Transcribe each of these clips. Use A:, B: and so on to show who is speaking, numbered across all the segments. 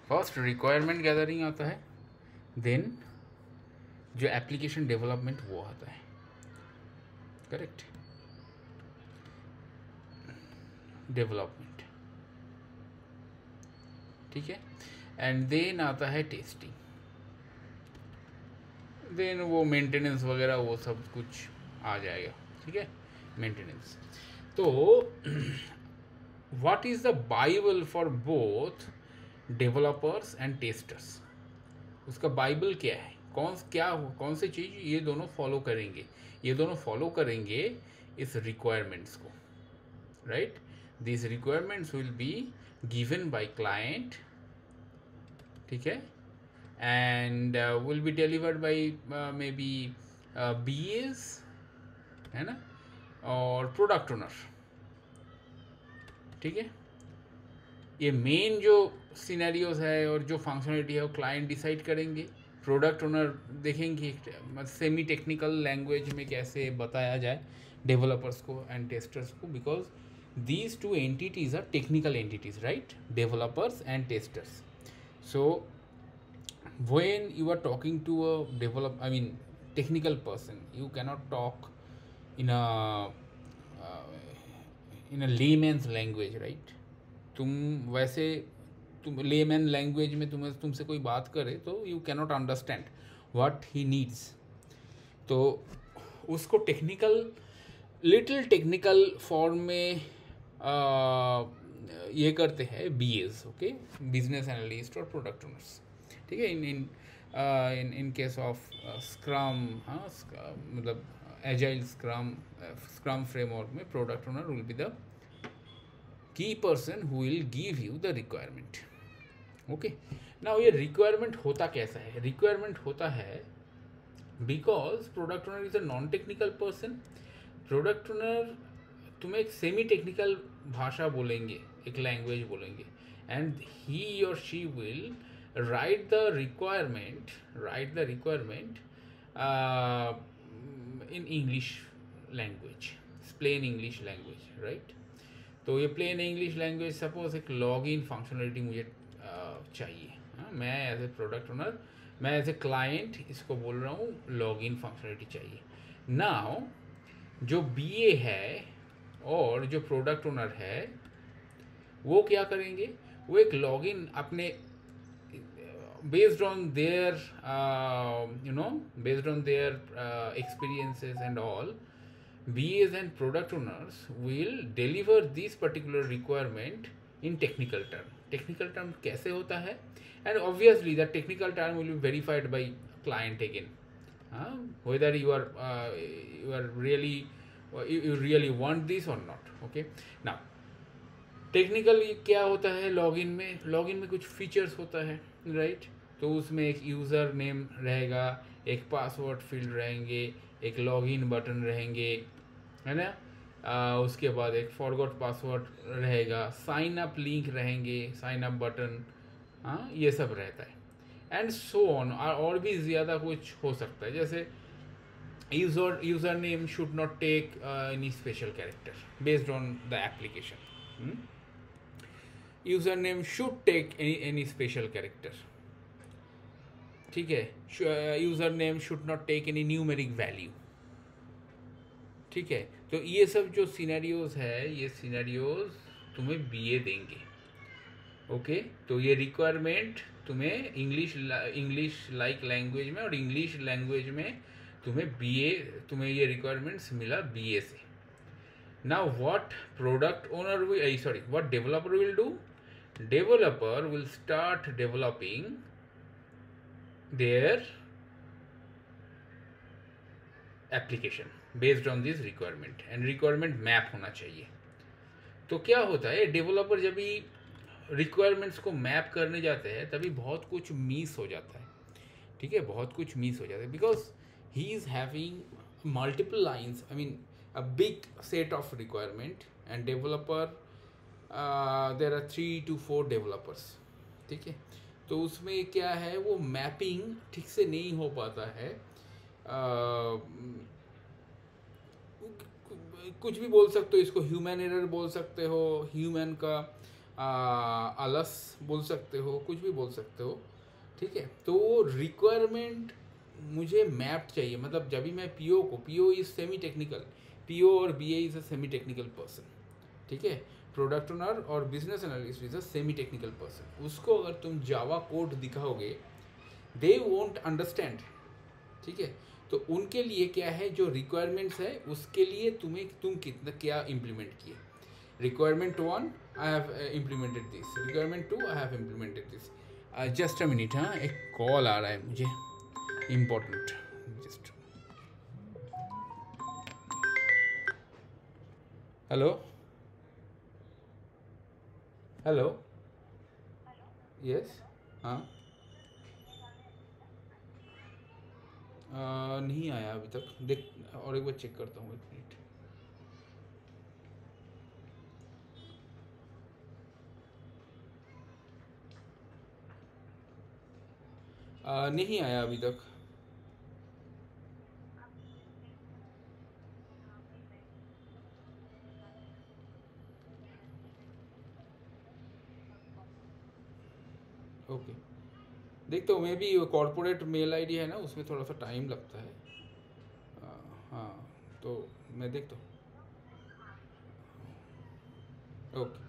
A: First requirement gathering आता है, then जो एप्लीकेशन डेवलपमेंट वो आता है, करेक्ट, डेवलपमेंट, ठीक है, एंड देन आता है टेस्टिंग, देन वो मेंटेनेंस वगैरह वो सब कुछ आ जाएगा, ठीक है, मेंटेनेंस। तो what is the Bible for both developers and testers? उसका बाइबल क्या है, कौन सी चीज़ ये दोनों फॉलो करेंगे, ये दोनों फॉलो करेंगे इस रिक्वायरमेंट्स को, right? This requirements will be given by client, ठीक है, and will be delivered by may be BAs, है ना, और प्रोडक्ट ओनर, ठीक है। ये मेन जो सिनेरियोज है और जो फंक्शनलिटी है वो क्लाइंट डिसाइड करेंगे, प्रोडक्ट ओनर देखेंगे सेमी टेक्निकल लैंग्वेज में कैसे बताया जाए डेवलपर्स को एंड टेस्टर्स को, because these two entities are technical entities, right, developers and testers. So when you are talking to a technical person, you cannot talk in a layman's language, right? तुम layman language में तुमसे कोई बात करे तो you cannot understand what he needs. तो उसको little technical form में ये करते हैं BAs, ओके, बिजनेस एनालिस्ट और प्रोडक्ट ओनर्स, ठीक है. इन केस ऑफ स्क्रम, हाँ, मतलब एजाइल स्क्रम फ्रेमवर्क में product owner will be the key person who will give you the requirement. Okay, now ये रिक्वायरमेंट होता कैसा है? रिक्वायरमेंट होता है because product owner is a non technical person. Product owner तुम्हें एक सेमी टेक्निकल भाषा बोलेंगे, एक लैंग्वेज बोलेंगे, एंड ही और she will write the requirement in English language, plain English language, right. तो ये प्लेन इंग्लिश लैंग्वेज, सपोज एक लॉगिन फंक्शनलिटी मुझे चाहिए, हाँ, मैं एज ए प्रोडक्ट ओनर, मैं एज ए क्लाइंट इसको बोल रहा हूँ लॉगिन फंक्शनलिटी चाहिए. नाउ जो BA है और जो प्रोडक्ट ओनर है वो क्या करेंगे, वो एक लॉगिन अपने based on their experiences and all, BAs and product owners will deliver this particular requirement in technical term. Technical term कैसे होता है? And obviously the technical term will be verified by client again, whether you really want this or not. Okay, now technically क्या होता है, login में कुछ features होता है, राइट. तो उसमें एक यूज़र नेम रहेगा, एक पासवर्ड फील्ड रहेंगे, एक लॉगिन बटन रहेंगे, है ना. उसके बाद एक फॉरगॉट पासवर्ड रहेगा, साइन अप लिंक रहेंगे, साइन अप बटन, हाँ, ये सब रहता है, एंड सो ऑन. और भी ज़्यादा कुछ हो सकता है, जैसे user name should not take any special character based on the application. username should take any special character, ठीक है. username should not take any numeric value, ठीक है. तो ये सब जो सिनेरियोज है, ये सिनेरियोज तुम्हें BA देंगे, ओके. तो ये रिक्वायरमेंट तुम्हें इंग्लिश लाइक लैंग्वेज में और इंग्लिश लैंग्वेज में तुम्हें ये रिक्वायरमेंट्स मिला BA से. Now what developer will do? Developer will start developing their application based on this requirement, and requirement map होना चाहिए. तो क्या होता है, डेवलपर जब भी रिक्वायरमेंट्स को मैप करने जाते हैं तभी बहुत कुछ मिस हो जाता है, ठीक है, बहुत कुछ मिस हो जाता है, because he is having multiple lines, a big set of requirement, and developer there are 3 to 4 developers, ठीक है. तो उसमें क्या है, वो मैपिंग ठीक से नहीं हो पाता है. कुछ भी बोल सकते हो इसको, ह्यूमन एरर बोल सकते हो, ह्यूमन का आलस बोल सकते हो, कुछ भी बोल सकते हो, ठीक है। तो रिक्वायरमेंट मुझे मैप चाहिए, मतलब जब भी मैं पीओ को, PO is semi technical, PO और BA is a semi technical person, ठीक है। प्रोडक्ट ओनर और business analyst is a semi technical person. उसको अगर तुम जावा कोड दिखाओगे, दे वोंट अंडरस्टैंड, ठीक है। तो उनके लिए क्या है, जो रिक्वायरमेंट्स है उसके लिए तुम कितना क्या इम्प्लीमेंट किए। Requirement one, I have implemented this. Requirement two, I have implemented this. Just a minute, हाँ एक कॉल आ रहा है मुझे, important. Just, hello, hello, yes, हाँ। नहीं आया अभी तक, देख और एक बार चेक करता हूँ, एक मिनट। नहीं आया अभी तक। ओके, देखता हूँ, maybe corporate mail ID है ना, उसमें थोड़ा सा टाइम लगता है। हाँ, तो मैं देखता हूँ। ओके।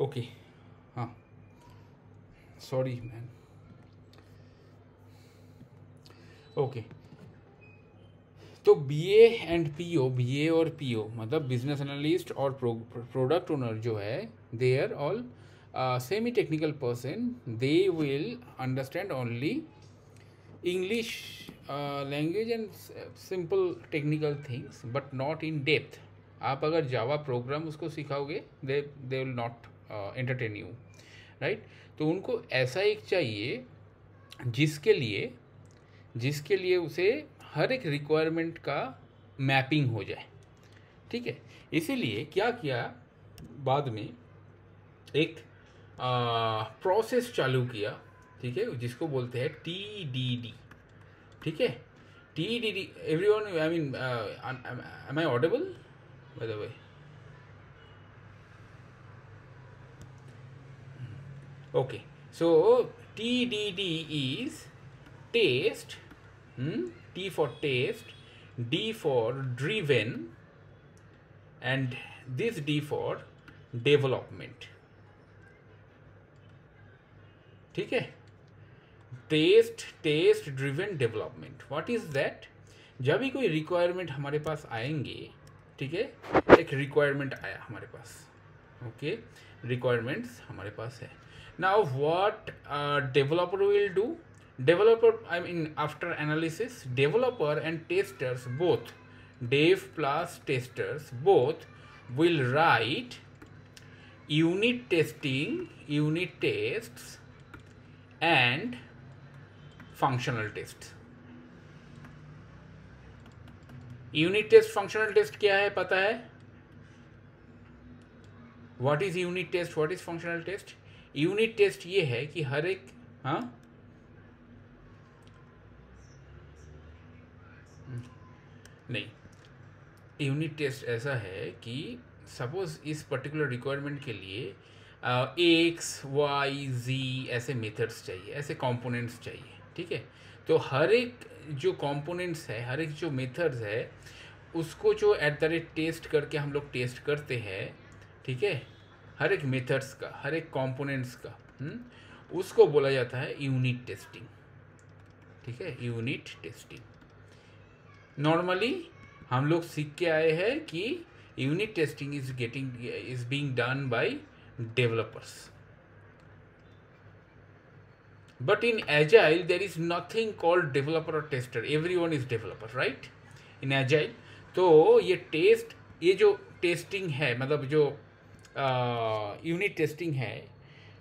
A: ओके, हाँ। Sorry man. ओके, तो बीए एंड पीओ, बीए और पीओ मतलब बिजनेस एनालिस्ट और प्रोडक्ट ओनर जो है, they are all semi technical person, they will understand only English language and simple technical things but not in depth. आप अगर Java program उसको सिखाओगे, they will not entertain you, right. तो उनको ऐसा एक चाहिए जिसके लिए उसे हर एक रिक्वायरमेंट का मैपिंग हो जाए, ठीक है। इसीलिए क्या किया, बाद में एक प्रोसेस चालू किया, ठीक है, जिसको बोलते हैं TDD, ठीक है। TDD, everyone, I mean, am I audible by the way? Okay, so TDD is taste, T for taste, D for driven, and this D for development, ठीक है। Test driven development, what is that? जब भी कोई requirement हमारे पास आएंगे, ठीक है, एक रिक्वायरमेंट आया हमारे पास, ओके, रिक्वायरमेंट्स हमारे पास है। Now what developer will do? Developer, I mean after analysis, developer and testers both, dev plus testers both will write unit tests and functional tests. Unit test functional test क्या है पता है? What is unit test, what is functional test? Unit test ये है कि हर एक, हाँ, नहीं, यूनिट टेस्ट ऐसा है कि सपोज इस पर्टिकुलर रिक्वायरमेंट के लिए एक्स वाई जी ऐसे मेथड्स चाहिए, ऐसे कंपोनेंट्स चाहिए, ठीक है। तो हर एक जो कंपोनेंट्स है, हर एक जो मेथड्स है, उसको जो एट द रेट टेस्ट करके हम लोग टेस्ट करते हैं, ठीक है, हर एक मेथड्स का, हर एक कंपोनेंट्स का, उसको बोला जाता है यूनिट टेस्टिंग, ठीक है, यूनिट टेस्टिंग। नॉर्मली हम लोग सीख के आए हैं कि unit testing is being done by developers, but in agile there is nothing called developer or tester, everyone is developer, right, in agile। तो ये जो टेस्टिंग है, मतलब जो यूनिट टेस्टिंग है,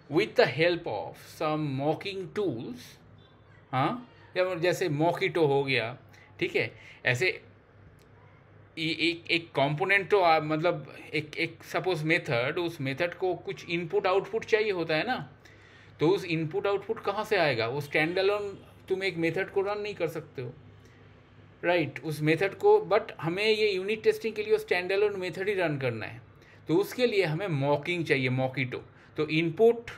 A: with the help of some mocking tools, हाँ, जैसे मॉकिटो हो गया, ठीक है, ऐसे एक कंपोनेंट तो मतलब एक सपोज मेथड, उस मेथड को कुछ इनपुट आउटपुट चाहिए होता है ना, तो उस इनपुट आउटपुट कहाँ से आएगा? वो स्टैंड अलोन तुम एक मेथड को रन नहीं कर सकते हो, राइट, उस मेथड को, बट हमें ये यूनिट टेस्टिंग के लिए स्टैंड अलोन मेथड ही रन करना है, तो उसके लिए हमें मॉकिंग चाहिए, मॉकिटो। तो इनपुट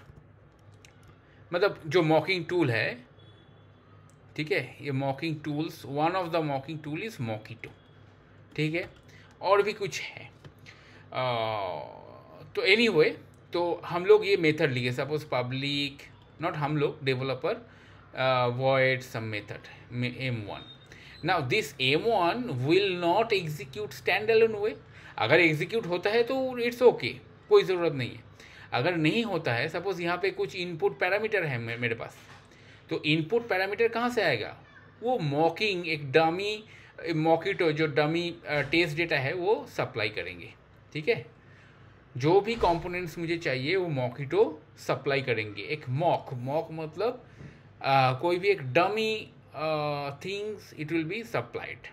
A: मतलब जो मॉकिंग टूल है, ठीक है, ये mocking tools, one of the mocking tool is Mockito, ठीक है, और भी कुछ है। तो एनीवे, तो हम लोग ये मेथड लिए, सपोज पब्लिक, नॉट हम लोग, developer, void some method m1। Now this m1 will not execute stand alone way. अगर एग्जीक्यूट होता है तो इट्स ओके, कोई ज़रूरत नहीं है। अगर नहीं होता है, सपोज यहाँ पे कुछ इनपुट पैरामीटर है मेरे पास, तो इनपुट पैरामीटर कहाँ से आएगा? वो मॉकिंग, एक डमी मॉकिटो, जो डमी टेस्ट डेटा है, वो सप्लाई करेंगे, ठीक है। जो भी कंपोनेंट्स मुझे चाहिए वो मॉकिटो सप्लाई करेंगे। एक मॉक मतलब कोई भी एक dummy things, it will be supplied.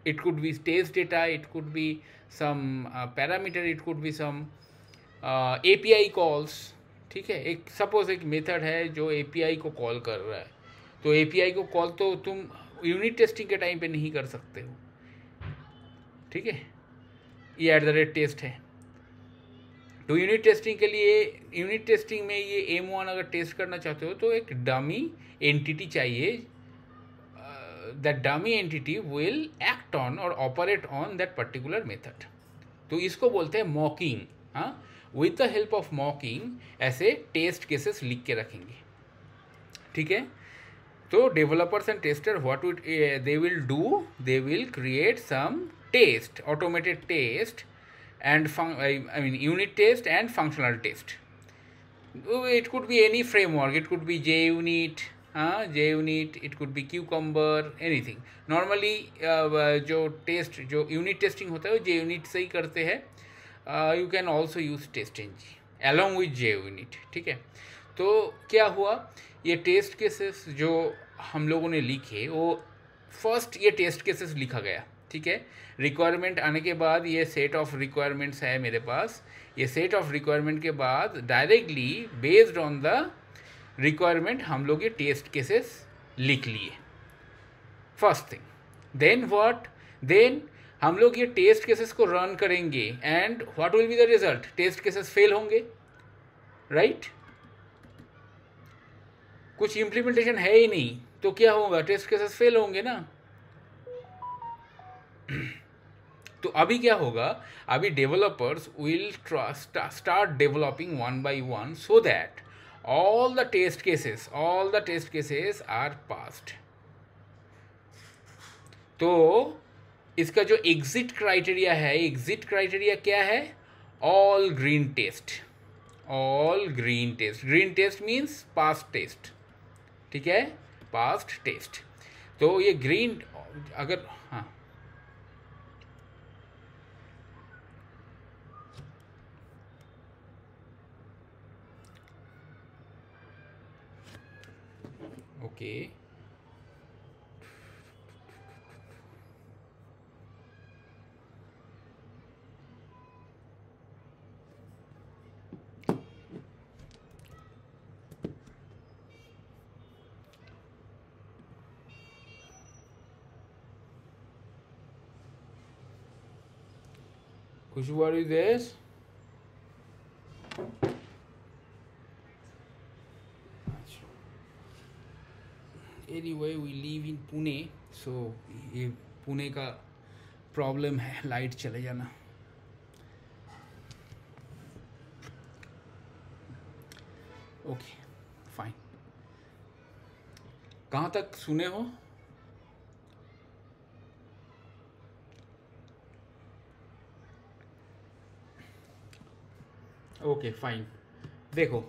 A: It could be test data, it could be some parameter, it could be some API calls, ठीक है। एक सपोज एक मेथड है जो API को कॉल कर रहा है, तो API को कॉल तो तुम यूनिट टेस्टिंग के टाइम पे नहीं कर सकते हो, ठीक है, ये एट द रेट टेस्ट है। तो यूनिट टेस्टिंग के लिए, यूनिट टेस्टिंग में ये m1 अगर टेस्ट करना चाहते हो तो एक डमी एंटिटी चाहिए, that dummy entity will act on और operate on that particular method. तो इसको बोलते हैं मॉकिंग। हाँ, with the help of mocking ऐसे टेस्ट केसेस लिख के रखेंगे, ठीक है. तो developers and tester, what would they will do? They will create some test, automated test, and I mean unit test and functional test. It could be any framework. It could be JUnit, JUnit. It could be Cucumber, anything. Normally जो test जो unit testing होता है वो JUnit से ही करते हैं. You can also use TestNG along with JUnit. ठीक है. तो क्या हुआ, ये टेस्ट केसेस जो हम लोगों ने लिखे वो फर्स्ट ये टेस्ट केसेस लिखा गया. ठीक है. रिक्वायरमेंट आने के बाद ये सेट ऑफ रिक्वायरमेंट्स है मेरे पास. ये सेट ऑफ रिक्वायरमेंट के बाद directly based on the requirement हम लोग ये टेस्ट केसेस लिख लिए. First thing. Then what, then हम लोग ये टेस्ट केसेस को रन करेंगे and what will be the result. Test cases fail होंगे, राइट. कुछ इम्प्लीमेंटेशन है ही नहीं तो क्या होगा, टेस्ट केसेस फेल होंगे ना. तो अभी क्या होगा, अभी developers will start developing one by one so that all the test cases are passed. तो इसका जो एग्जिट क्राइटेरिया है, एग्जिट क्राइटेरिया क्या है, all green test. All green test, green test means passed test. ठीक है, पास्ट टेस्ट. तो ये ग्रीन अगर हाँ okay. Kush, what is this? Anyway, we live in Pune, so ये पुणे का प्रॉब्लम है, लाइट चले जाना. Okay fine. कहाँ तक सुने हो? Okay fine. देखो,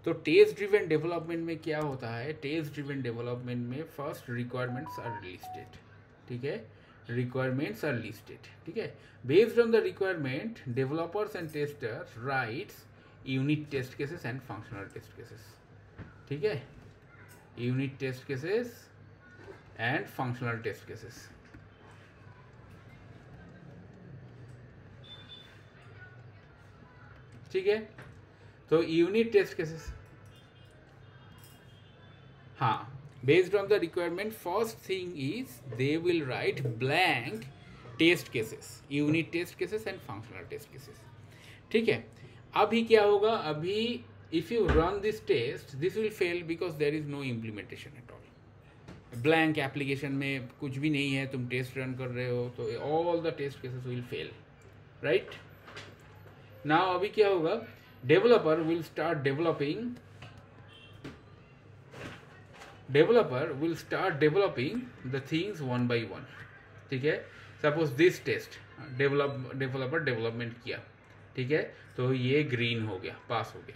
A: तो टेस्ट ड्रिवन डेवलपमेंट में क्या होता है, टेस्ट ड्रिवन डेवलपमेंट में फर्स्ट रिक्वायरमेंट्स आर लिस्टेड. ठीक है, रिक्वायरमेंट्स आर लिस्टेड. ठीक है, based on the requirement developers and testers writes unit test cases and functional test cases. ठीक है, unit test cases and functional test cases. ठीक है, तो यूनिट टेस्ट केसेस, हाँ, based on the requirement first thing is they will write blank test cases, unit test cases and functional test cases. ठीक है, अभी क्या होगा, अभी if you run this test this will fail because there is no implementation at all. Blank application में कुछ भी नहीं है, तुम टेस्ट रन कर रहे हो तो all the test cases will fail, right. Now अभी क्या होगा, developer will start developing the things one by one. ठीक है, suppose this test developer development किया. ठीक है, तो ये ग्रीन हो गया, पास हो गया.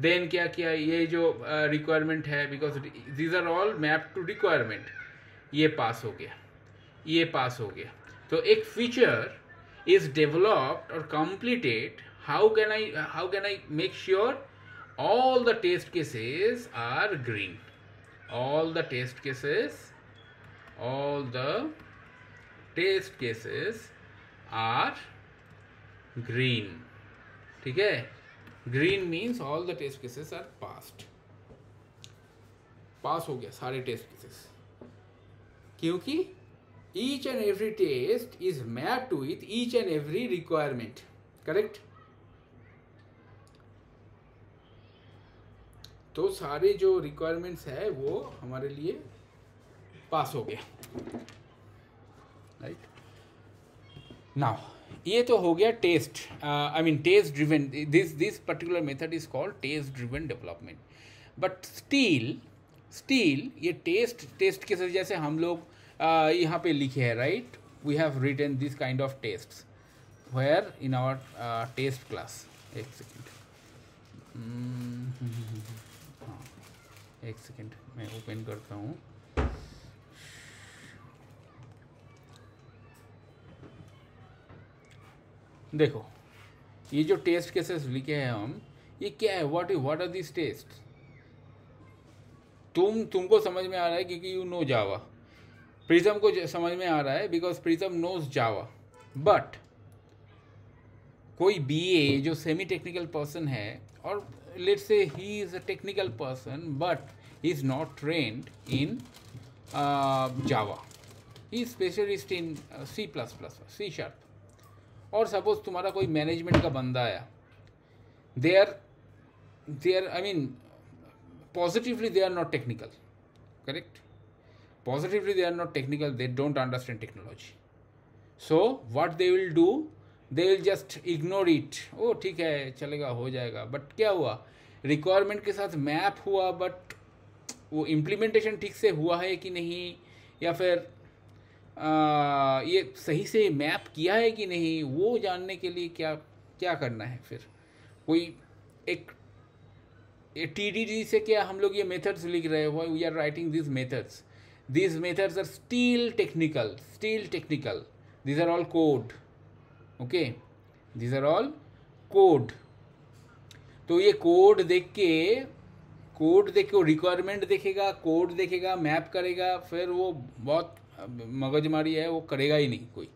A: देन क्या किया, ये जो रिक्वायरमेंट है because these are all map to requirement, ये पास हो गया, ये पास हो गया. तो एक फीचर इज डेवलप्ड और completed. How can I make sure all the test cases are green? All the test cases are green. ठीक है, green means all the test cases are passed. पास हो गया सारे टेस्ट केसेस, क्योंकि each and every test is mapped with each and every requirement. Correct? तो सारे जो requirements है वो हमारे लिए पास हो गया, राइट. नाउ ये तो हो गया test, I mean test driven. This particular method is called test driven development. But still ये टेस्ट के साथ जैसे हम लोग यहाँ पे लिखे हैं, right, we have written this kind of test where in our test class. एक सेकेंड, हाँ एक सेकेंड मैं ओपन करता हूँ। देखो ये जो टेस्ट केसेस लिखे हैं हम, ये क्या है, व्हाट आर दिस टेस्ट। तुमको समझ में आ रहा है क्योंकि यू नो जावा, प्रिज्म को समझ में आ रहा है because prism knows Java. But कोई बीए जो सेमी टेक्निकल पर्सन है, और let's say he is a technical person but he is not trained in Java, he is specialist in C#, और सपोज तुम्हारा कोई मैनेजमेंट का बंदा आया, they are I mean positively they are not technical, correct, positively they are not technical, they don't understand technology, so what they will do, they will just ignore it, oh ठीक है चलेगा हो जाएगा। But क्या हुआ, requirement के साथ map हुआ बट वो इम्प्लीमेंटेशन ठीक से हुआ है कि नहीं, या फिर ये सही से मैप किया है कि नहीं, वो जानने के लिए क्या क्या करना है। फिर कोई एक TDD से क्या हम लोग ये मेथड्स लिख रहे हैं, we are writing these methods are still technical, these are all code, okay, these are all code। तो ये कोड देख के वो रिक्वायरमेंट देखेगा, कोड देखेगा, मैप करेगा, फिर वो बहुत मगजमारी है, वो करेगा ही नहीं कोई,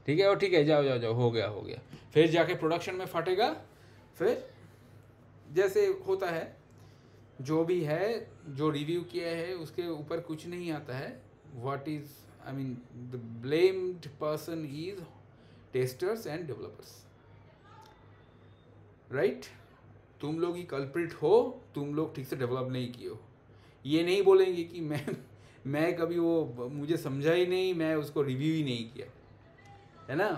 A: ठीक है। और ठीक है जाओ हो गया, फिर जाके प्रोडक्शन में फटेगा। फिर जैसे होता है, जो भी है, जो रिव्यू किया है उसके ऊपर कुछ नहीं आता है, what is I mean the blamed person is testers and developers, right. तुम लोग ही कल्प्रिट हो, तुम लोग ठीक से डेवलप नहीं किए हो। ये नहीं बोलेंगे कि मैं कभी वो मुझे समझा ही नहीं, मैं उसको रिव्यू ही नहीं किया, है ना।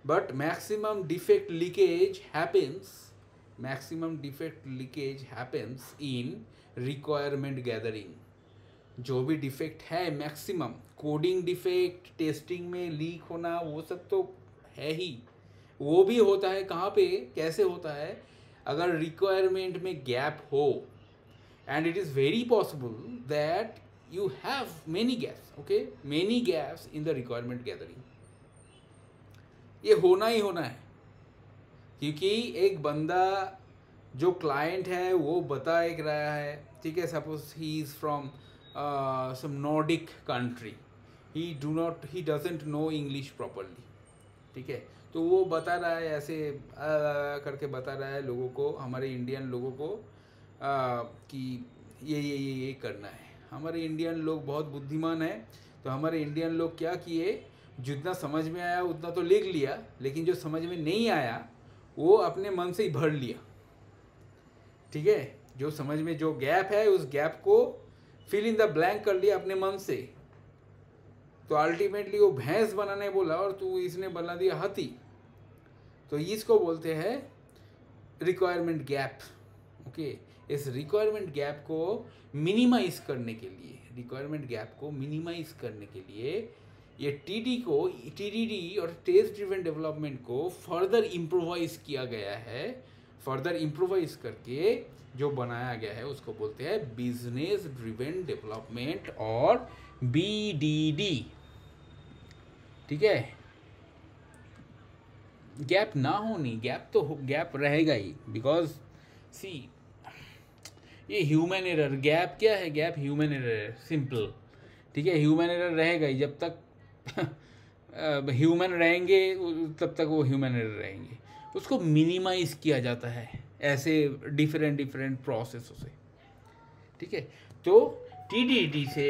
A: But maximum defect leakage happens in requirement gathering. जो भी डिफेक्ट है मैक्सिमम, कोडिंग डिफेक्ट, टेस्टिंग में लीक होना, वो सब तो है ही। वो भी होता है कहाँ पे, कैसे होता है, अगर रिक्वायरमेंट में गैप हो, and it is very possible that you have many gaps in the requirement gathering. ये होना ही होना है, क्योंकि एक बंदा जो क्लाइंट है वो बता एक रहा है, ठीक है, suppose he is from some Nordic country, he doesn't know English properly, ठीक है, तो वो बता रहा है ऐसे करके बता रहा है लोगों को, हमारे इंडियन लोगों को कि ये करना है। हमारे इंडियन लोग बहुत बुद्धिमान है, तो हमारे इंडियन लोग क्या किए, जितना समझ में आया उतना तो लिख लिया, लेकिन जो समझ में नहीं आया वो अपने मन से ही भर लिया, ठीक है। जो समझ में जो गैप है, उस गैप को फिल इन द ब्लैंक कर लिया अपने मन से। तो अल्टीमेटली वो भैंस बनाने बोला और तू इसने बना दिया हाथी। तो इसको बोलते हैं रिक्वायरमेंट गैप, ओके। इस रिक्वायरमेंट गैप को मिनिमाइज करने के लिए ये TDD और टेस्ट ड्रिवन डेवलपमेंट को फर्दर इम्प्रोवाइज किया गया है। फर्दर इम्प्रोवाइज करके जो बनाया गया है उसको बोलते हैं बिजनेस ड्रिवन डेवलपमेंट और BDD, ठीक है। गैप ना होनी, गैप रहेगा ही, बिकॉज सी ये ह्यूमन एरर, गैप क्या है, गैप ह्यूमन एरर है, सिंपल, ठीक है। ह्यूमन एरर रहेगा ही, जब तक ह्यूमन रहेंगे तब तक वो ह्यूमन एरर रहेंगे। उसको मिनिमाइज किया जाता है ऐसे डिफरेंट प्रोसेसों से, ठीक है। तो TDD से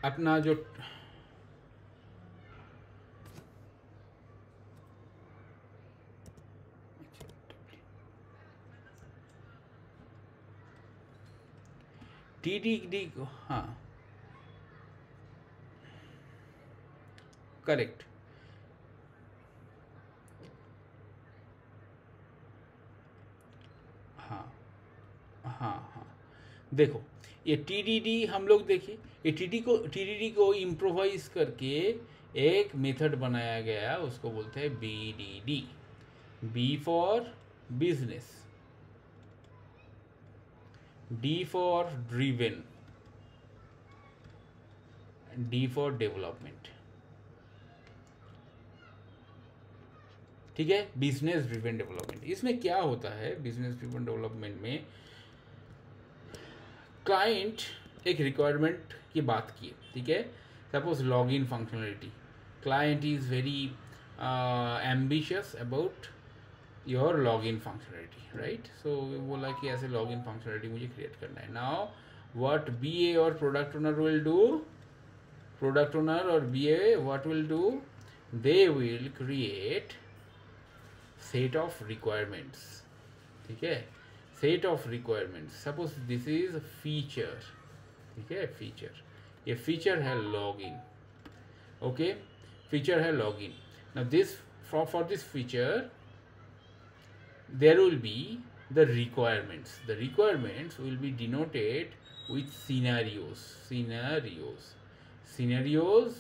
A: अपना जो TDD, हाँ करेक्ट, हाँ हाँ देखो, ये टीडीडी हम लोग देखिए, ये टीडीडी को इम्प्रोवाइज करके एक मेथड बनाया गया, उसको बोलते हैं BDD, B for business, D for driven, D for development. ठीक है, बिजनेस ड्रिवन डेवलपमेंट। इसमें क्या होता है, बिजनेस ड्रिवन डेवलपमेंट में क्लाइंट एक रिक्वायरमेंट की बात की, ठीक है, suppose log in functionality, client is very ambitious about your log in functionality, right. So बोला कि ऐसे लॉग इन फंक्शनलिटी मुझे क्रिएट करना है। नाउ व्हाट बीए और product owner will do, product owner और BA what will do, they will create set of requirements, ठीक है, set of requirements. Suppose this is feature, ठीक है, फीचर, ये फीचर है लॉग इन, ओके, फीचर है log in. Now this for this feature there will be the requirements. The requirements will be denoted with scenarios. Scenarios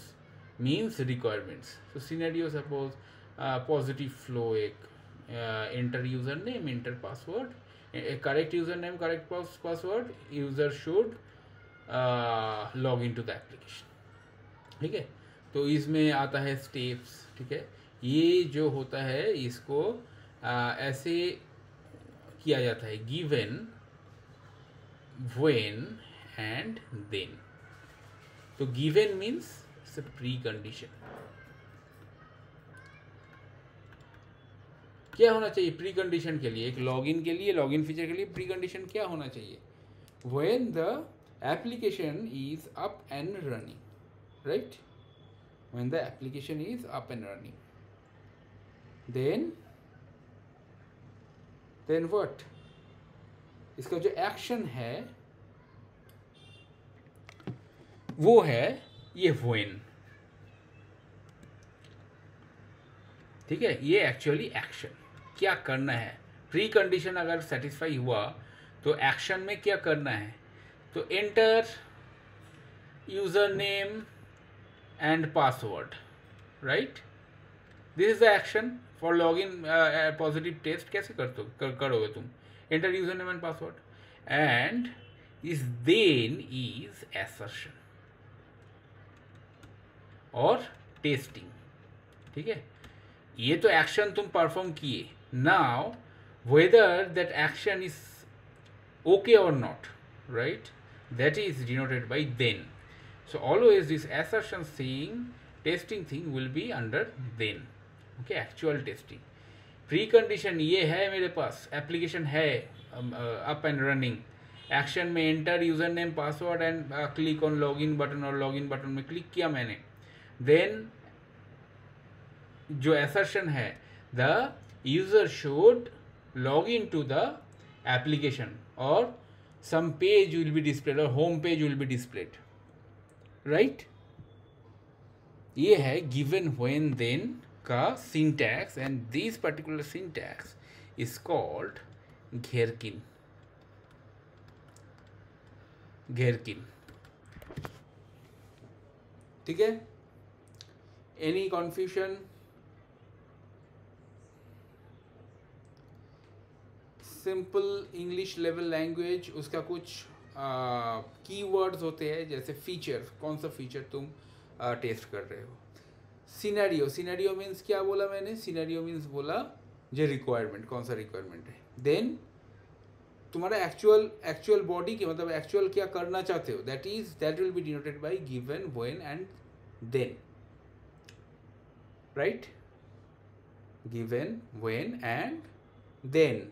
A: means requirements. So scenario, suppose positive flow, enter username, enter password, a correct username, correct password, user should log into the application, ठीक है। तो इसमें आता है steps, ठीक है। ये जो होता है इसको ऐसे किया जाता है, गिवन, व्हेन एंड देन। तो गिवन मीन्स प्री कंडीशन। क्या होना चाहिए प्री कंडीशन के लिए, एक लॉगिन के लिए, लॉगिन फीचर के लिए प्री कंडीशन क्या होना चाहिए, when the application is up and running, right, when the application is up and running, then what, इसका जो एक्शन है वो है ये व्हेन, ठीक है। ये एक्चुअली एक्शन क्या करना है, प्री कंडीशन अगर सेटिस्फाई हुआ तो एक्शन में क्या करना है, तो enter user name and password, right, this is the action for log in positive test. कैसे करोगे तुम, enter user name and password, and is then is assertion और टेस्टिंग, ठीक है। ये तो एक्शन तुम परफॉर्म किए, now whether that action is okay और not, right, that is denoted by then. So always this assertion thing, testing thing will be under then, okay, actual testing. Precondition ये है मेरे पास, application है up and running, action में enter username password and click on login button, और login button में click किया मैंने, then जो assertion है the user should log into the application or some page will be displayed or home page will be displayed, right. ये है given when then का syntax, and this particular syntax is called Gherkin, ठीक है। Any confusion, simple English level language, उसका कुछ keywords होते हैं, जैसे फीचर, कौन सा फीचर तुम टेस्ट कर रहे हो। सिनेरियो मीन्स क्या बोला मैंने, सिनेरियो मीन्स बोला जो रिक्वायरमेंट, कौन सा रिक्वायरमेंट है, देन तुम्हारा एक्चुअल बॉडी के मतलब एक्चुअल क्या करना चाहते हो, that will be denoted by given, when and then, right, given, when and then,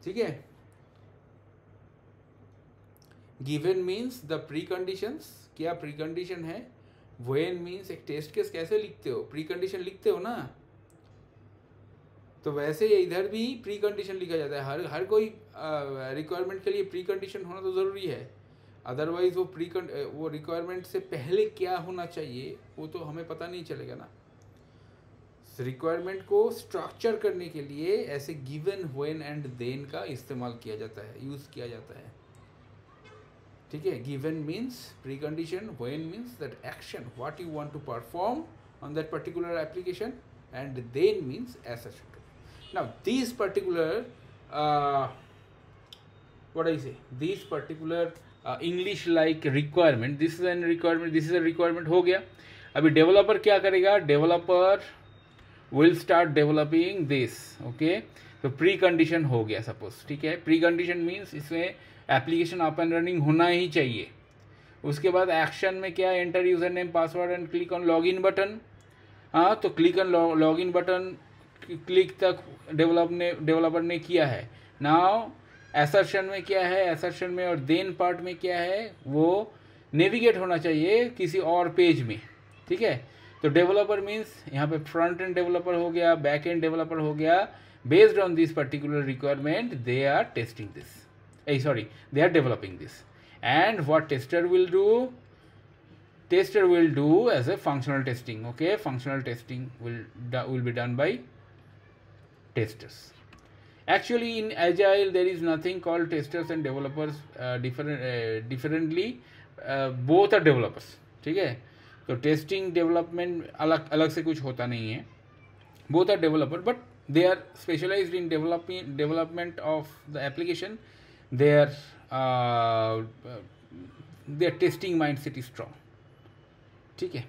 A: ठीक है। Given means the preconditions, क्या प्री कंडीशन है, व्हेन मीन्स एक टेस्ट केस कैसे लिखते हो, प्री कंडीशन लिखते हो ना, तो वैसे इधर भी प्री कंडीशन लिखा जाता है। हर कोई रिक्वायरमेंट के लिए प्री कंडीशन होना तो ज़रूरी है, अदरवाइज वो रिक्वायरमेंट से पहले क्या होना चाहिए वो तो हमें पता नहीं चलेगा ना। रिक्वायरमेंट को स्ट्रक्चर करने के लिए ऐसे गिवन, व्हेन एंड देन का इस्तेमाल किया जाता है, यूज़ किया जाता है। ठीक है, given means precondition, when means that action what you want to perform on that particular application, and then means assertion. Now these particular what I say, these particular English like requirement, this is a requirement हो गया। अभी developer क्या करेगा, developer will start developing this. Okay, तो pre condition हो गया suppose, ठीक है। प्री कंडीशन मीन्स इसमें एप्लीकेशन अप एंड रनिंग होना ही चाहिए। उसके बाद एक्शन में क्या, enter user name password and click on log in button. हाँ, तो click on log in button click तक डेवलपर ने किया है। नाउ एसर्शन में क्या है, एसर्शन में और देन पार्ट में क्या है, वो नेविगेट होना चाहिए किसी और पेज में। ठीक है, तो डेवलपर मीन्स यहाँ पे फ्रंट एंड डेवलपर हो गया, बैक एंड डेवलपर हो गया। Based on this particular requirement they are testing this, they are developing this. And what tester will do, tester will do as a functional testing. Okay, functional testing will be done by testers. Actually in agile there is nothing called testers and developers differently. Both are developers. ठीक है, तो testing development अलग अलग से कुछ होता नहीं है। both are developer but they are specialized in development of the application. their testing mindset is strong. ठीक है,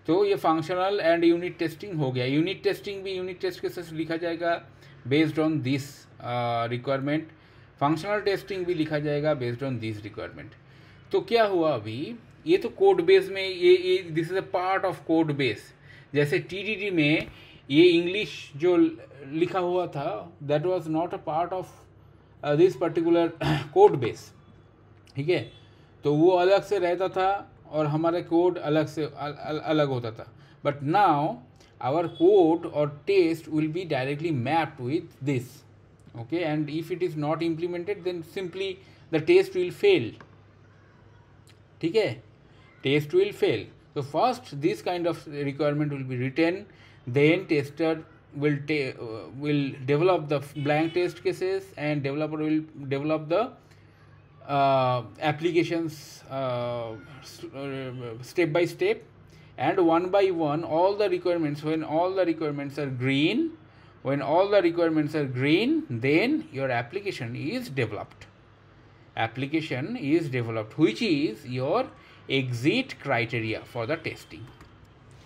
A: तो ये फंक्शनल एंड यूनिट टेस्टिंग हो गया। यूनिट टेस्टिंग भी यूनिट टेस्ट के साथ लिखा जाएगा based on this requirement. Functional testing भी लिखा जाएगा बेस्ड ऑन दिस रिक्वायरमेंट। तो क्या हुआ अभी, ये तो कोड बेस में ये this is a part of code base. जैसे टीडीडी में ये इंग्लिश जो लिखा हुआ था that was not a part of this particular code base. ठीक है, तो वो अलग से रहता था और हमारा कोड अलग से अलग होता था। बट नाउ आवर कोड और test will be directly mapped with this. Okay, and if it is not implemented then simply the test will fail. ठीक है, test will fail. So first this kind of requirement will be written, then tester will develop the blank test cases and developer will develop the applications step by step, and one by one all the requirements, when all the requirements are green, then your application is developed, which is your exit criteria for the testing,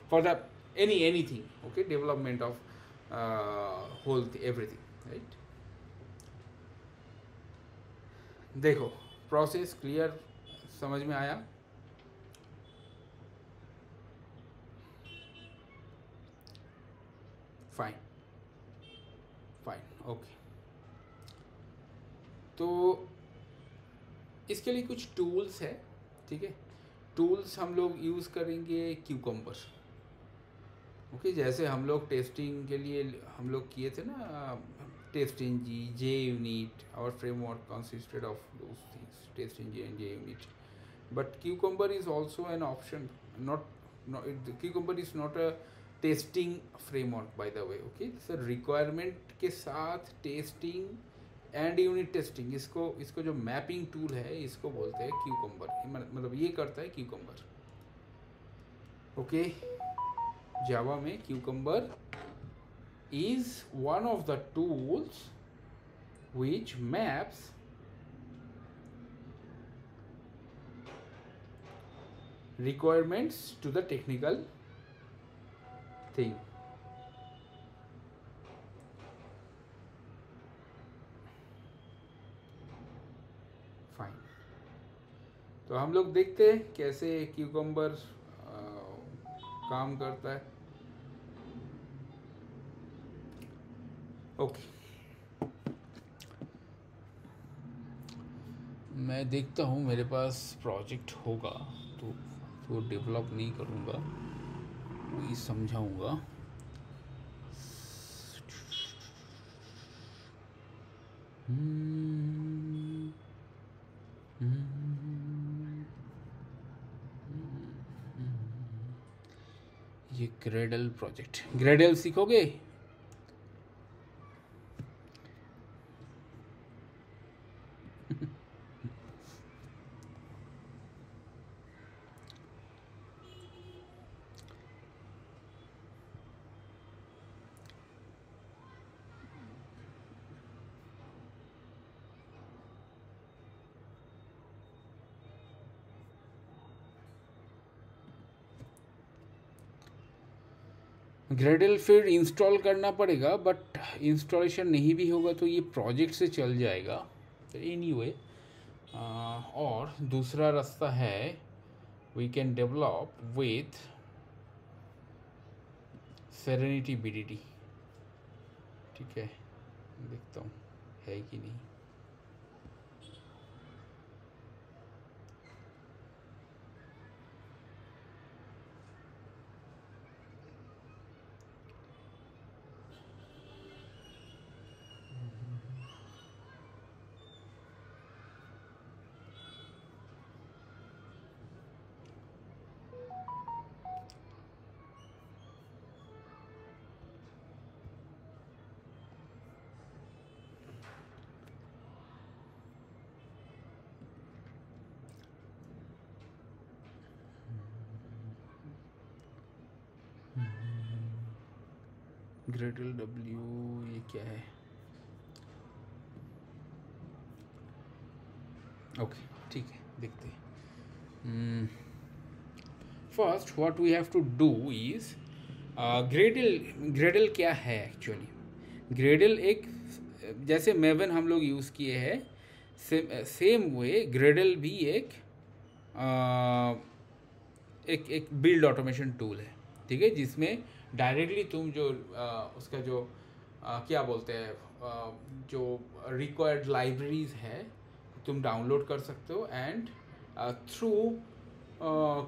A: for the anything. Okay, development of everything, right? देखो process clear समझ में आया? Fine, okay. तो इसके लिए कुछ tools है। ठीक है, टूल्स हम लोग यूज़ करेंगे क्यूकम्बर। ओके, जैसे हम लोग टेस्टिंग के लिए हम लोग किए थे ना, टेस्टिंग जे यूनिट, और framework consisted of those things, testing J and J unit. But cucumber is also an option, cucumber is not a testing framework bye the way. Okay, sir requirement के साथ टेस्टिंग एंड यूनिट टेस्टिंग, इसको जो mapping tool है इसको बोलते हैं cucumber. मतलब ये करता है क्यूकम्बर। ओके, जावा में cucumber is one of the tools which maps requirements to the technical thing. Fine. तो हम लोग देखते हैं कैसे क्यूकम्बर काम करता है। ओके, मैं देखता हूँ मेरे पास प्रोजेक्ट होगा तो डेवलप नहीं करूँगा, वही समझाऊँगा। ये ग्रेडल प्रोजेक्ट, ग्रेडल सीखोगे? ग्रेडल फिर इंस्टॉल करना पड़ेगा, बट इंस्टॉलेशन नहीं भी होगा तो ये प्रोजेक्ट से चल जाएगा। तो एनीवे, और दूसरा रास्ता है, we can develop with Serenity BDD. ठीक है, देखता हूँ है कि नहीं। ग्रेडल डब्ल्यू, ये क्या है? ओके, ठीक है, देखते हैं। First what we have to do is, Gradle क्या है एक्चुअली? ग्रेडल एक, जैसे मेवन हम लोग यूज़ किए हैं, सेम वे ग्रेडल भी एक बिल्ड ऑटोमेशन टूल है। ठीक है, जिसमें डायरेक्टली तुम जो उसका जो क्या बोलते हैं, जो रिक्वायर्ड लाइब्रेरीज है तुम डाउनलोड कर सकते हो, एंड थ्रू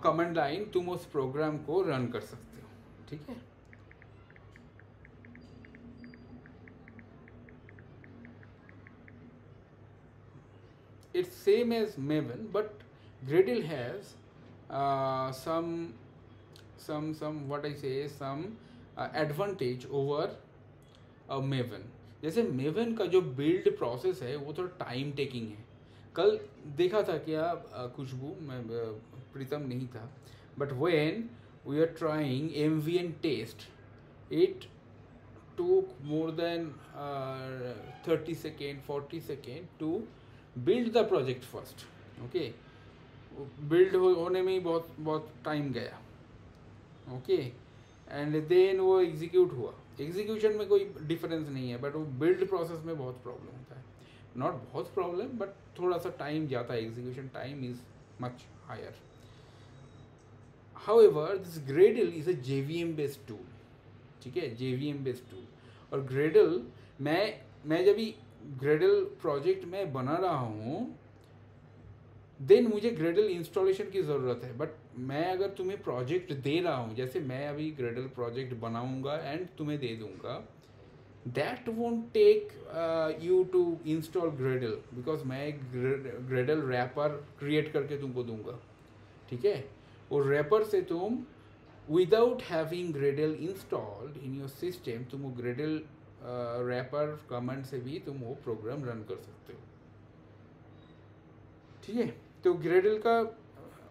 A: कमांड लाइन तुम उस प्रोग्राम को रन कर सकते हो। ठीक है, it's same as Maven, but Gradle has some what I say, some advantage over Maven। जैसे Maven का जो बिल्ड प्रोसेस है वो थोड़ा टाइम टेकिंग है। कल देखा था क्या खुशबू, मैं प्रीतम नहीं था, but when we are trying MVN test, it took more than 30 second 40 second to build the project first। Okay, build होने में ही बहुत बहुत टाइम गया। ओके, एंड देन वो एग्जीक्यूट हुआ। एग्जीक्यूशन में कोई डिफरेंस नहीं है, बट वो बिल्ड प्रोसेस में बहुत प्रॉब्लम होता है। नॉट बहुत प्रॉब्लम, बट थोड़ा सा टाइम जाता है, execution time is much higher. However this Gradle is a JVM based tool. ठीक है, JVM बेस्ड टूल। और ग्रेडल, मैं जब भी ग्रेडल प्रोजेक्ट में बना रहा हूँ, देन मुझे ग्रेडल इंस्टॉलेशन की ज़रूरत है। बट मैं अगर तुम्हें प्रोजेक्ट दे रहा हूँ, जैसे मैं अभी ग्रेडल प्रोजेक्ट बनाऊँगा एंड तुम्हें दे दूँगा, that won't take you to install Gradle, because मैं एक ग्रेडल रैपर क्रिएट करके तुमको दूंगा। ठीक है, वो रैपर से तुम without having Gradle installed in your system, तुम वो Gradle रैपर कमांड से भी तुम वो प्रोग्राम रन कर सकते हो। ठीक है, तो Gradle का,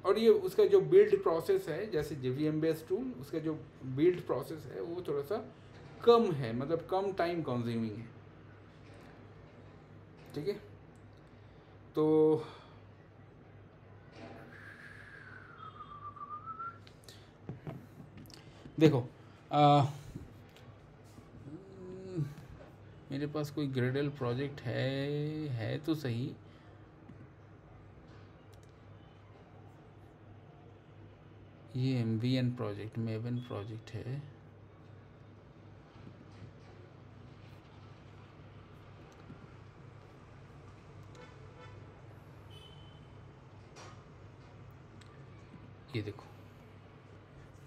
A: और ये उसका जो बिल्ड प्रोसेस है, जैसे JVM बेस्ड टूल, उसका जो बिल्ड प्रोसेस है वो थोड़ा सा कम है, मतलब कम टाइम कंज्यूमिंग है। ठीक है, तो देखो, मेरे पास कोई ग्रेडल प्रोजेक्ट है तो सही। ये MVN प्रोजेक्ट, मेवन प्रोजेक्ट है। ये देखो,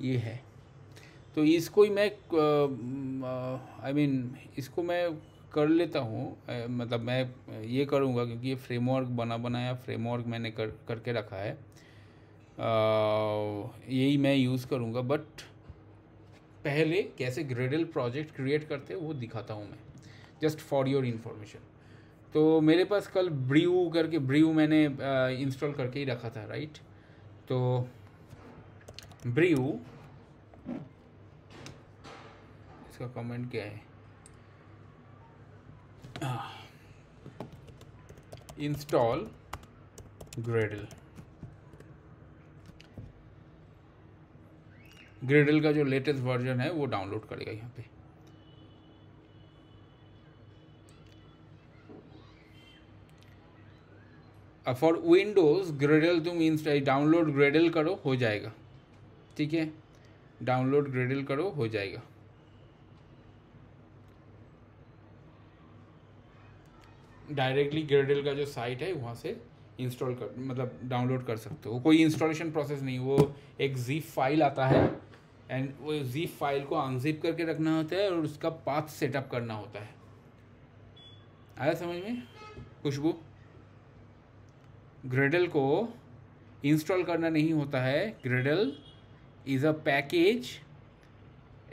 A: ये है। तो इसको ही मैं आई मीन इसको मैं कर लेता हूँ, मतलब मैं ये करूँगा, क्योंकि ये फ्रेमवर्क बनाया फ्रेमवर्क मैंने करके रखा है, यही मैं यूज़ करूँगा। बट पहले कैसे ग्रेडल प्रोजेक्ट क्रिएट करते हैं वो दिखाता हूँ मैं, जस्ट फॉर योर इन्फॉर्मेशन। तो मेरे पास कल ब्रीव करके, ब्रीव मैंने इंस्टॉल करके ही रखा था, राइट। तो ब्रीव, इसका कमेंट क्या है, इंस्टॉल ग्रेडल। ग्रेडल का जो लेटेस्ट वर्जन है वो डाउनलोड करेगा यहाँ पे। फॉर विंडोज़ ग्रेडल तुम डाउनलोड ग्रेडल करो, हो जाएगा, ठीक है। डाउनलोड ग्रेडल करो, हो जाएगा। डायरेक्टली ग्रेडल का जो साइट है वहाँ से इंस्टॉल कर, मतलब डाउनलोड कर सकते हो। कोई इंस्टॉलेशन प्रोसेस नहीं, वो एक zip फाइल आता है एंड वो zip फाइल को अनजिप करके रखना होता है और उसका पाथ सेटअप करना होता है। आया समझ में खुशबू? ग्रेडल को इंस्टॉल करना नहीं होता है। ग्रेडल इज़ अ पैकेज,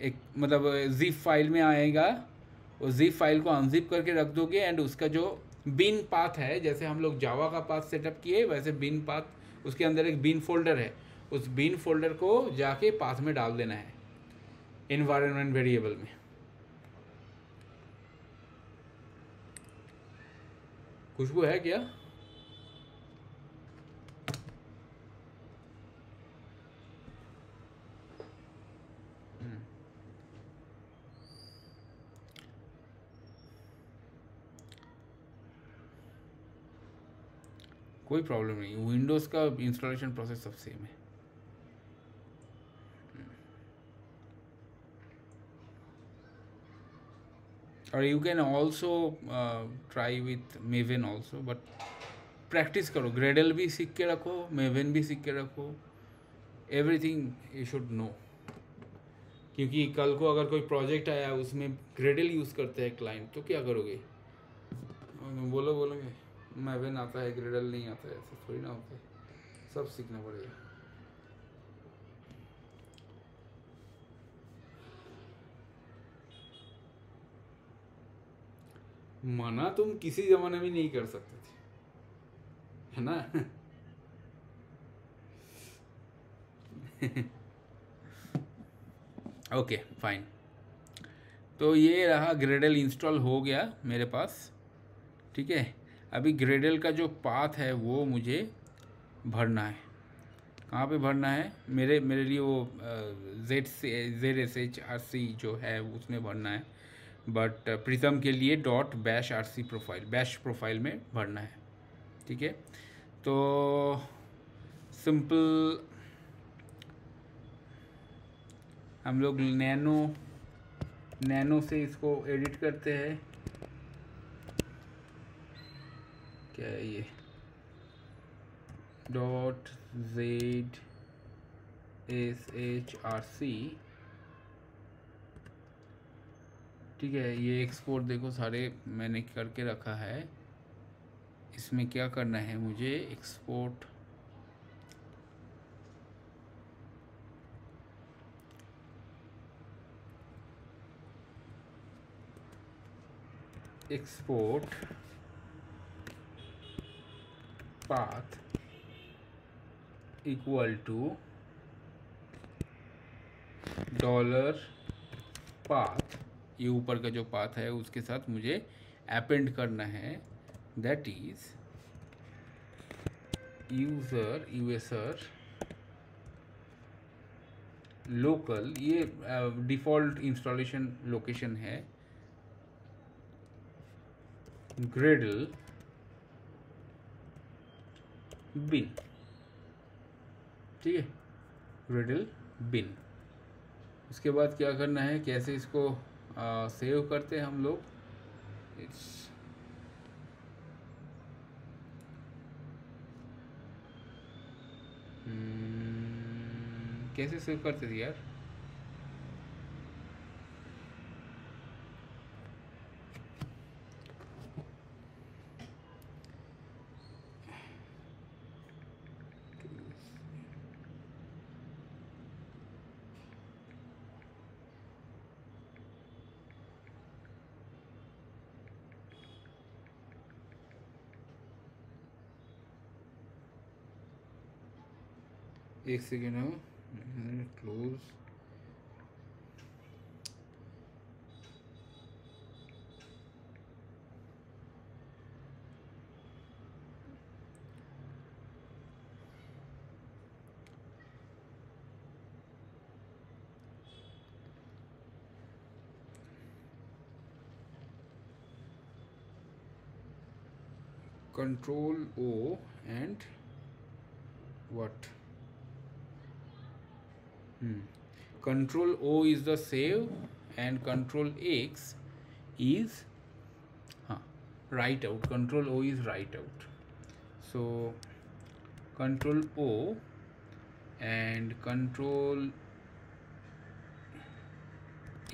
A: एक मतलब zip फाइल में आएगा, वो zip फाइल को अनजिप करके रख दोगे एंड उसका जो बिन पाथ है, जैसे हम लोग जावा का पाथ सेटअप किए वैसे बिन पाथ, उसके अंदर एक बिन फोल्डर है, उस बिन फोल्डर को जाके पाथ में डाल देना है एनवायरनमेंट वेरिएबल में। खुशबू है क्या? कोई प्रॉब्लम नहीं, विंडोज़ का इंस्टॉलेशन प्रोसेस सब सेम है। और you can also try with Maven also, but practice करो। ग्रेडल भी सीख के रखो, मेवेन भी सीख के रखो, एवरीथिंग यू शुड नो। क्योंकि कल को अगर कोई प्रोजेक्ट आया उसमें ग्रेडल यूज़ करते हैं क्लाइंट, तो क्या करोगे? बोलोगे मेवेन आता है, ग्रेडल नहीं आता है, ऐसा थोड़ी ना होता है, सब सीखना पड़ेगा। मना तुम किसी ज़माने में नहीं कर सकते थे, है ना? Okay fine. तो ये रहा, ग्रेडल इंस्टॉल हो गया मेरे पास, ठीक है। अभी ग्रेडल का जो पाथ है वो मुझे भरना है। कहाँ पे भरना है? मेरे मेरे लिए वो ZSHRC जो है उसमें भरना है, बट प्रीतम के लिए .bash प्रोफाइल, बैश प्रोफाइल में भरना है, ठीक है। तो सिंपल हम लोग नैनो से इसको एडिट करते हैं। क्या है ये? .ZSHRC, ठीक है। ये एक्सपोर्ट देखो सारे मैंने करके रखा है। इसमें क्या करना है मुझे? Export, export path equal to $path, ये ऊपर का जो पाथ है उसके साथ मुझे अपेंड करना है, दैट इज यूजर लोकल, ये डिफ़ॉल्ट इंस्टॉलेशन लोकेशन है, ग्रेडल बिन, ठीक है, ग्रेडल बिन। उसके बाद क्या करना है, कैसे इसको सेव करते हैं हम लोग? इट्स कैसे सेव करते थे यार? एक सेकेंड है, close. Control O and what? Control O is the save and Control X is write out. Control O is write out. So Control O and Control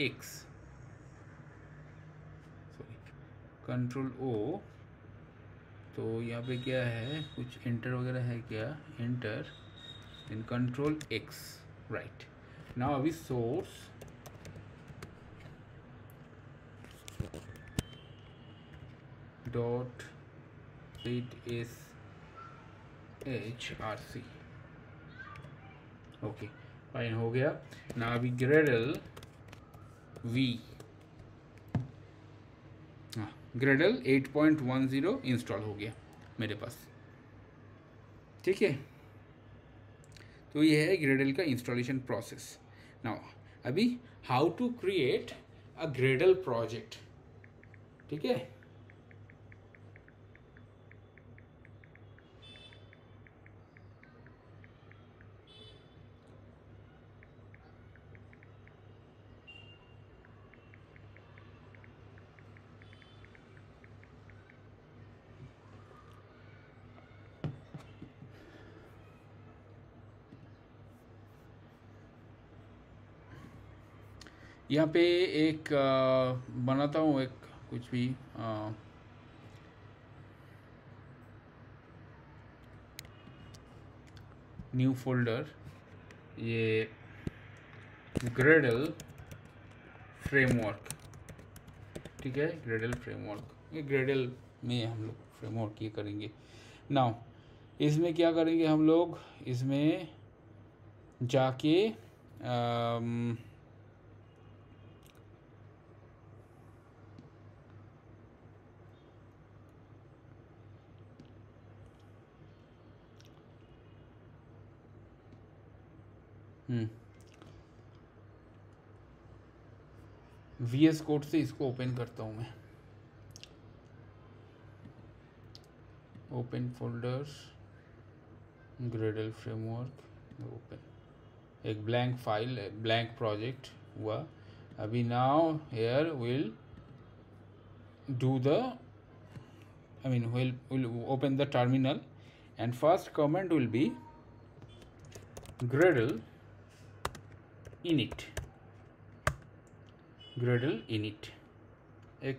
A: X, sorry, Control O, तो यहाँ पे क्या है, कुछ enter वगैरह है क्या, enter, then control X, right. Now अभी source dot set S H R C, okay fine हो गया ना। अभी ग्रेडल वी, ग्रेडल 8.10 इंस्टॉल हो गया मेरे पास, ठीक है। तो ये है ग्रेडल का इंस्टॉलेशन प्रोसेस। नाउ अभी how to create a Gradle project, ठीक है। यहाँ पे एक बनाता हूँ एक कुछ भी न्यू फोल्डर, ये ग्रेडल फ्रेमवर्क, ठीक है, ग्रेडल फ्रेमवर्क, ये ग्रेडल में हम लोग फ्रेमवर्क ये करेंगे। नाउ इसमें क्या करेंगे हम लोग, इसमें जाके VS कोड से इसको ओपन करता हूँ मैं, open folders, Gradle framework, open, एक ब्लैंक फाइल, ब्लैंक प्रोजेक्ट हुआ। अभी now here will do the, I mean will open the terminal and first command will be Gradle init, Gradle init, एक।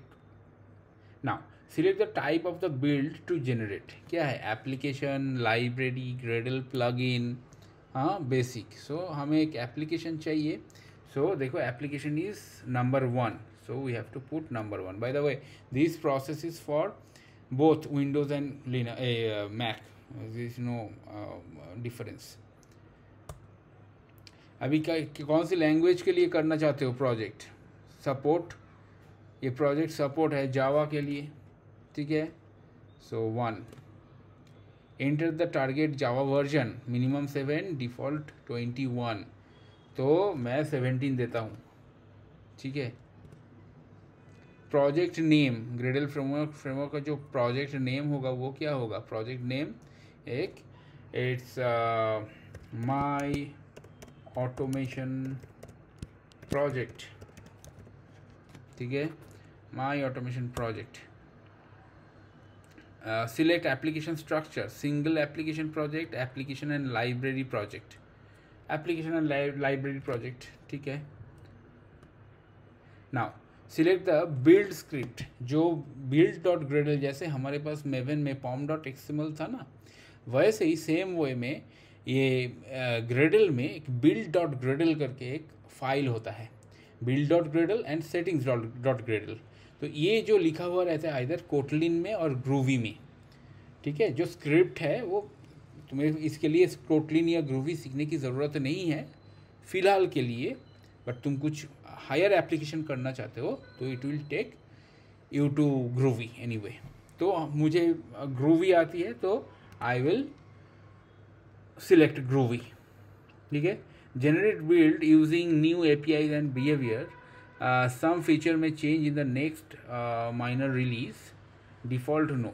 A: now select the type of the build to generate, क्या है, application, library, Gradle plugin, हाँ basic. सो हमें एक application चाहिए, सो देखो application is number 1, so we have to put number 1. By the way, this process is for both Windows and Linux, Mac. There is no difference. अभी कौन सी language के लिए करना चाहते हो प्रोजेक्ट, सपोर्ट, ये प्रोजेक्ट सपोर्ट है जावा के लिए, ठीक है। सो 1, enter the target Java version, minimum 7, default 21, तो मैं 17 देता हूँ, ठीक है। प्रोजेक्ट नेम, ग्रेडल फ्रेमवर्क का जो प्रोजेक्ट नेम होगा वो क्या होगा, प्रोजेक्ट नेम एक, इट्स माय ऑटोमेशन प्रोजेक्ट, ठीक है, my automation project. Select application structure, single application project, application and library project, application and library project, ठीक है। Now select the build script, जो build.gradle, जैसे हमारे पास मेवन में pom.xml था ना, वैसे ही सेम वे में ये ग्रेडल में एक build.gradle करके एक फाइल होता है, build.gradle एंड settings.gradle। तो ये जो लिखा हुआ रहता है इधर कोटलिन में और ग्रूवी में, ठीक है। जो स्क्रिप्ट है वो तुम्हें इसके लिए कोटलिन या ग्रूवी सीखने की ज़रूरत नहीं है फ़िलहाल के लिए, बट तुम कुछ हायर एप्लीकेशन करना चाहते हो तो it will take you to Groovy anyway. तो मुझे ग्रूवी आती है तो आई विल सिलेक्ट ग्रूवी, ठीक है। Generate build using new APIs and behaviour, some feature may change in the next minor release, default no,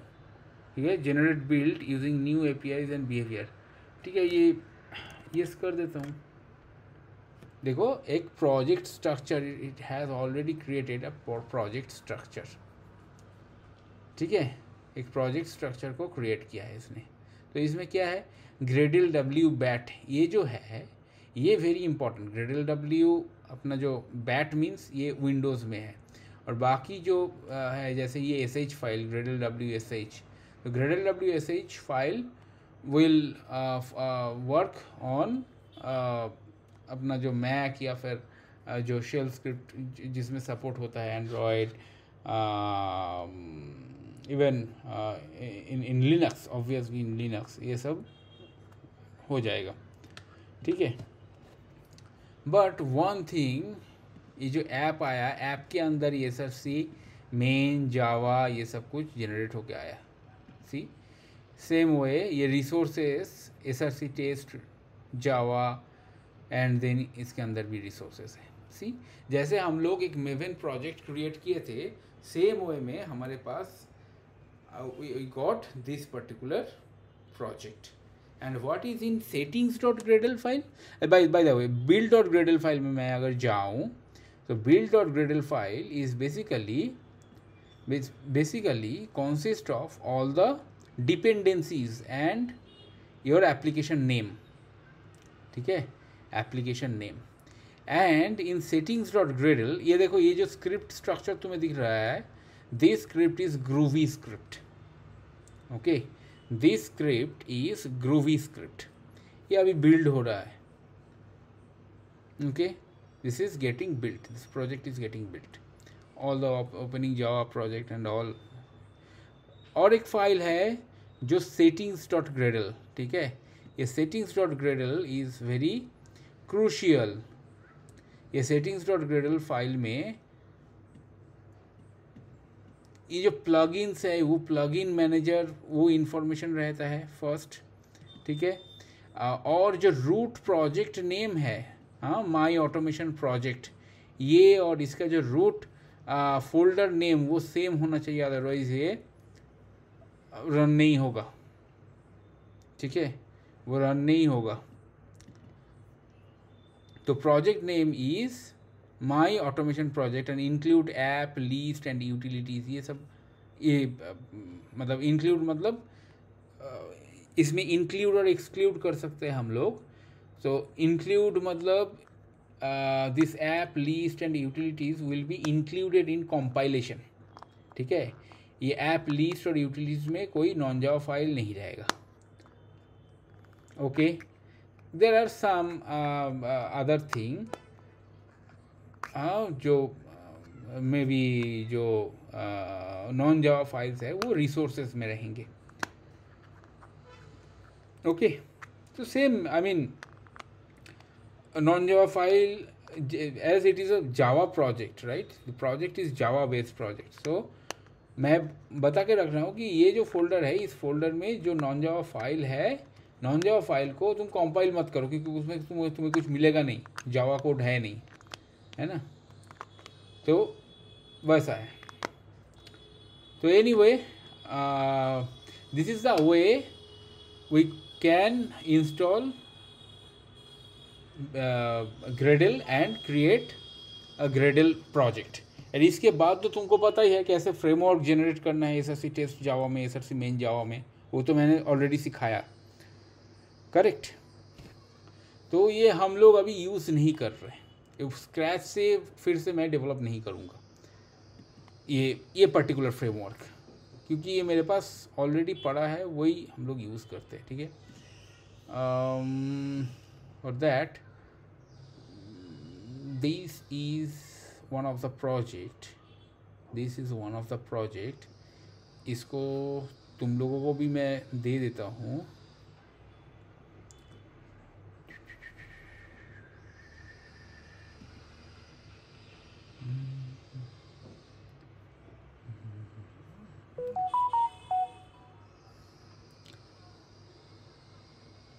A: ठीक है। Generate build using new APIs and behaviour, ठीक है, ये यस कर देता हूँ। देखो एक project structure, it has already created a project structure, ठीक है, एक प्रोजेक्ट स्ट्रक्चर को क्रिएट किया है इसने। तो इसमें क्या है, ग्रेडल डब्ल्यू बैट, ये जो है ये वेरी इंपॉर्टेंट। ग्रेडल डब्ल्यू अपना जो बैट मीन्स ये विंडोज़ में है, और बाकी जो है जैसे ये S H file Gradle W S H, तो Gradle W S H file will work on अपना जो मैक या फिर जो शेल स्क्रिप्ट जिसमें सपोर्ट होता है Android, even in Linux, obviously in Linux ये सब हो जाएगा, ठीक है। बट वन थिंग, ये जो ऐप आया, ऐप के अंदर ये सब सी मेन जावा ये सब कुछ जनरेट होके आया, सी सेम वे ये resources SRC test Java and then इसके अंदर भी रिसोर्सेस है। सी जैसे हम लोग एक मेवन प्रोजेक्ट क्रिएट किए थे, सेम वे में हमारे पास we got this particular project. And what is in settings.gradle file? By the way, build.gradle file में मैं अगर जाऊँ तो build.gradle file is basically consist of all the dependencies and your application name, ठीक है, application name. And in settings.gradle, ये देखो ये जो script structure तुम्हें दिख रहा है, this script is groovy script, okay, this script is groovy script, ये अभी build हो रहा है, okay, this is getting built, this project is getting built, all the opening java project and all. और एक फाइल है जो settings.gradle, ठीक है, ये settings.gradle is very crucial। ये settings.gradle फाइल में ये जो प्लगइन्स है वो प्लगइन मैनेजर वो इन्फॉर्मेशन रहता है फर्स्ट, ठीक है। और जो रूट प्रोजेक्ट नेम है, हाँ, माई ऑटोमेशन प्रोजेक्ट, ये और इसका जो रूट फोल्डर नेम वो सेम होना चाहिए, अदरवाइज ये रन नहीं होगा, ठीक है, वो रन नहीं होगा। तो project name is my automation project and include app list and utilities, ये सब, ये मतलब इंक्लूड मतलब इसमें इंक्लूड और एक्सक्लूड कर सकते हैं हम लोग। सो इंक्लूड मतलब this app list and utilities will be included in compilation, ठीक है। ये ऐप लिस्ट और यूटिलिटीज़ में कोई नॉन जावा फाइल नहीं रहेगा, okay. There are some other thing जो मे बी जो नॉन जावा फाइल्स है वो रिसोर्सेज में रहेंगे, ओके। तो same, I mean non Java file as it is a Java project, right, the project is Java based project. So मैं बता के रख रहा हूँ कि ये जो फोल्डर है, इस फोल्डर में जो नॉन जावा फाइल है, नॉन जावा फाइल को तुम कंपाइल मत करो, क्योंकि उसमें तुम्हें कुछ मिलेगा नहीं, जावा कोड है नहीं, है ना। तो वैसा है। तो anyway, this is the way we can install Gradle and create a Gradle project. और इसके बाद तो तुमको पता ही है कैसे फ्रेमवर्क जनरेट करना है एसआरसी टेस्ट जावा में, एसआरसी मेन जावा में, वो तो मैंने ऑलरेडी सिखाया, करेक्ट। तो ये हम लोग अभी यूज़ नहीं कर रहे, स्क्रैच से फिर से मैं डेवलप नहीं करूँगा ये पर्टिकुलर फ्रेमवर्क, क्योंकि ये मेरे पास ऑलरेडी पड़ा है, वही हम लोग यूज़ करते हैं, ठीक है। और that this is one of the project, इसको तुम लोगों को भी मैं दे देता हूँ,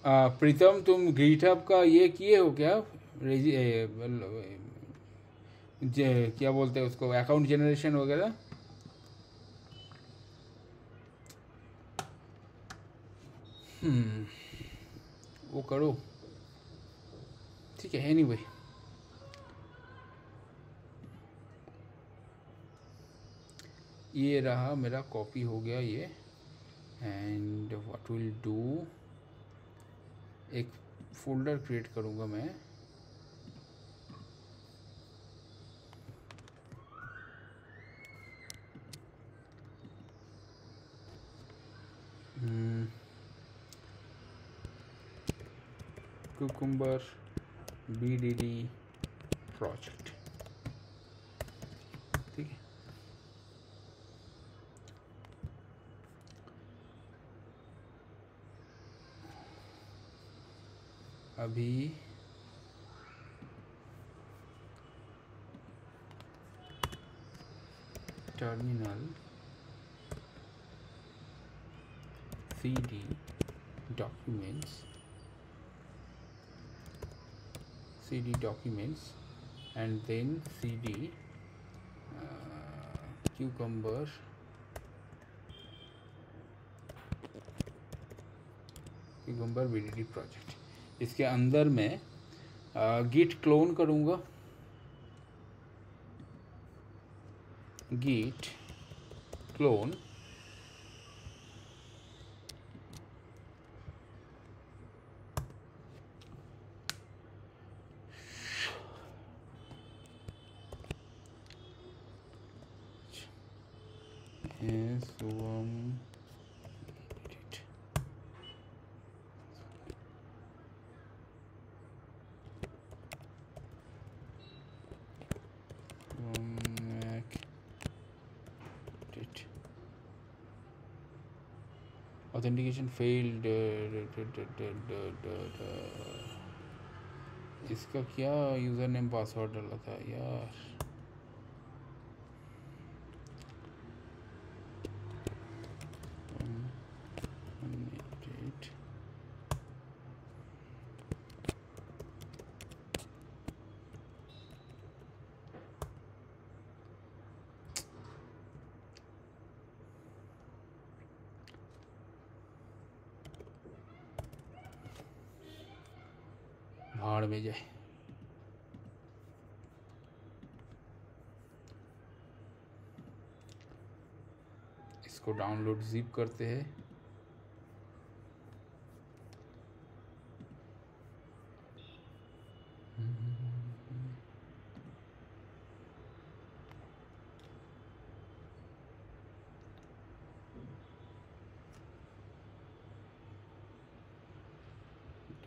A: प्रीतम तुम गिटहब का ये किए हो क्या? क्या बोलते हैं उसको, अकाउंट जनरेशन वगैरह? वो करो, ठीक है। एनीवे, ये रहा मेरा, कॉपी हो गया ये। एंड व्हाट विल डू, एक फोल्डर क्रिएट करूँगा मैं। कुकुम्बर BDD प्रोजेक्ट, ठीक है। अभी terminal cd documents and then cd cucumber BDD project. इसके अंदर मैं गिट क्लोन करूँगा, गिट क्लोन ऑथेंटिकेशन फेल्ड। इसका क्या यूज़र नेम पासवर्ड डाला था यार? भाड़ में जाए। इसको डाउनलोड जिप करते हैं।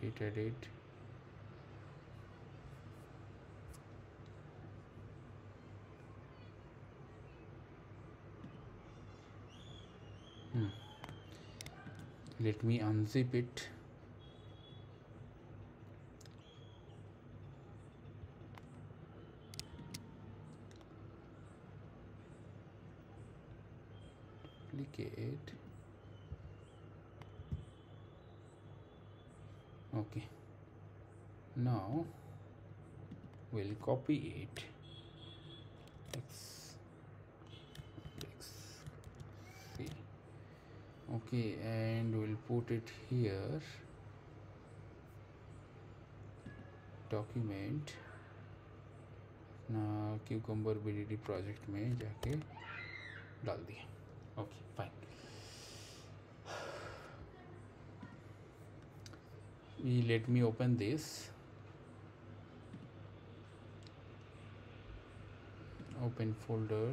A: Data date, let me unzip it. Duplicate. Okay, now we'll copy it. C. Okay, and we'll put it here, document ना cucumber BDD प्रोजेक्ट में जाके डाल दिया। Okay fine. Let me open this, open folder,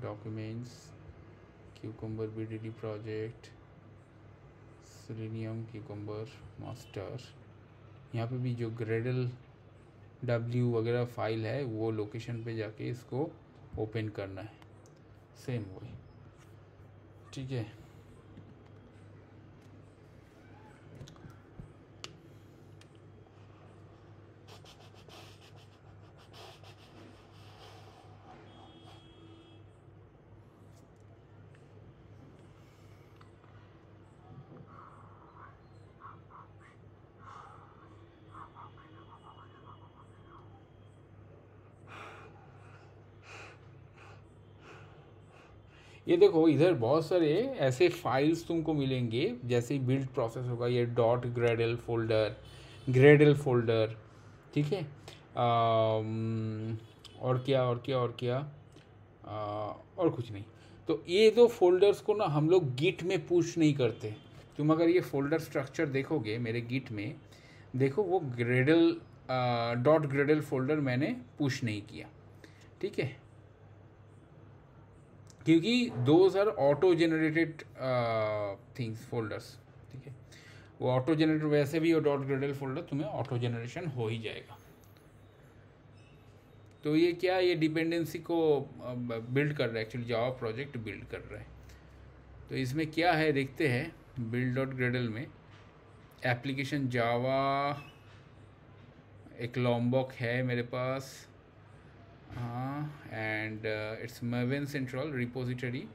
A: documents, cucumber BDD project, selenium cucumber master। यहाँ पे भी जो Gradle W वगैरह फाइल है वो लोकेशन पे जाके इसको ओपन करना है, सेम वही, ठीक है। ये देखो इधर बहुत सारे ऐसे फाइल्स तुमको मिलेंगे, जैसे ही बिल्ड प्रोसेस होगा ये डॉट ग्रेडल फोल्डर, ठीक है। और क्या और क्या और क्या, और कुछ नहीं। तो ये दो फोल्डर्स को ना हम लोग गिट में पुश नहीं करते। तुम अगर ये फोल्डर स्ट्रक्चर देखोगे मेरे गिट में, देखो वो ग्रेडल डॉट ग्रेडल फोल्डर मैंने पुश नहीं किया, ठीक है, क्योंकि those are auto generated things folders, ठीक है। वो ऑटो जनरेटर वैसे भी वो डॉट ग्रेडल फोल्डर तुम्हें ऑटो जनरेशन हो ही जाएगा। तो ये क्या, ये डिपेंडेंसी को बिल्ड कर रहा है, एक्चुअली जावा प्रोजेक्ट बिल्ड कर रहा है। तो इसमें क्या है देखते हैं, बिल्ड डॉट ग्रेडल में एप्लीकेशन जावा एक लॉम्बॉक है मेरे पास, हाँ, and it's maven central repository,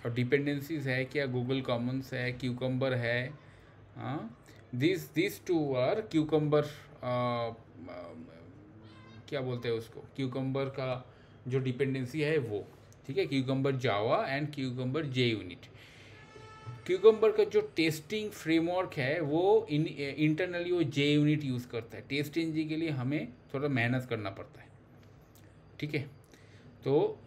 A: और डिपेंडेंसीज है क्या, गूगल कॉमन्स है, क्यूकम्बर है, हाँ, दिस टू आर क्यूकम्बर, क्या बोलते हैं उसको, क्यूकम्बर का जो डिपेंडेंसी है वो, ठीक है, cucumber Java and cucumber J unit. Cucumber का जो टेस्टिंग फ्रेमवर्क है वो इंटरनली वो जे यूनिट यूज़ करता है। टेस्ट इंजन के लिए हमें थोड़ा मेहनत करना पड़ता है, ठीक है। तो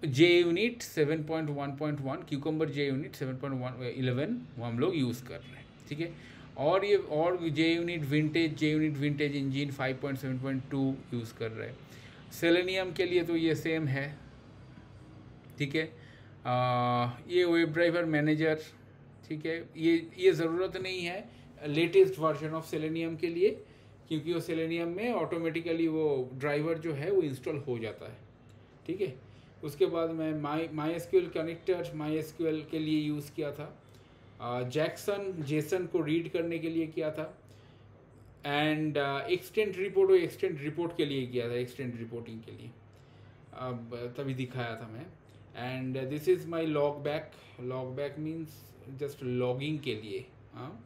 A: जे यूनिट 7.1.1 क्यूकम्बर जे यूनिट 7.11 वो हम लोग यूज़ कर रहे हैं, ठीक है। और ये और जे यूनिट विंटेज इंजन 5.7.2 यूज़ कर रहे हैं। सेलेनियम के लिए तो ये सेम है, ठीक है। ये वेब ड्राइवर मैनेजर, ठीक है, ये ज़रूरत नहीं है लेटेस्ट वर्जन ऑफ सेलेनियम के लिए, क्योंकि वो सेलेनियम में ऑटोमेटिकली वो ड्राइवर जो है वो इंस्टॉल हो जाता है, ठीक है। उसके बाद मैं my SQL connector my SQL के लिए यूज़ किया था, जेसन को रीड करने के लिए किया था, एंड एक्सटेंड रिपोर्ट के लिए किया था, एक्सटेंड रिपोर्टिंग के लिए, अब तभी दिखाया था मैं। And this is my log back means just logging के लिए, हाँ,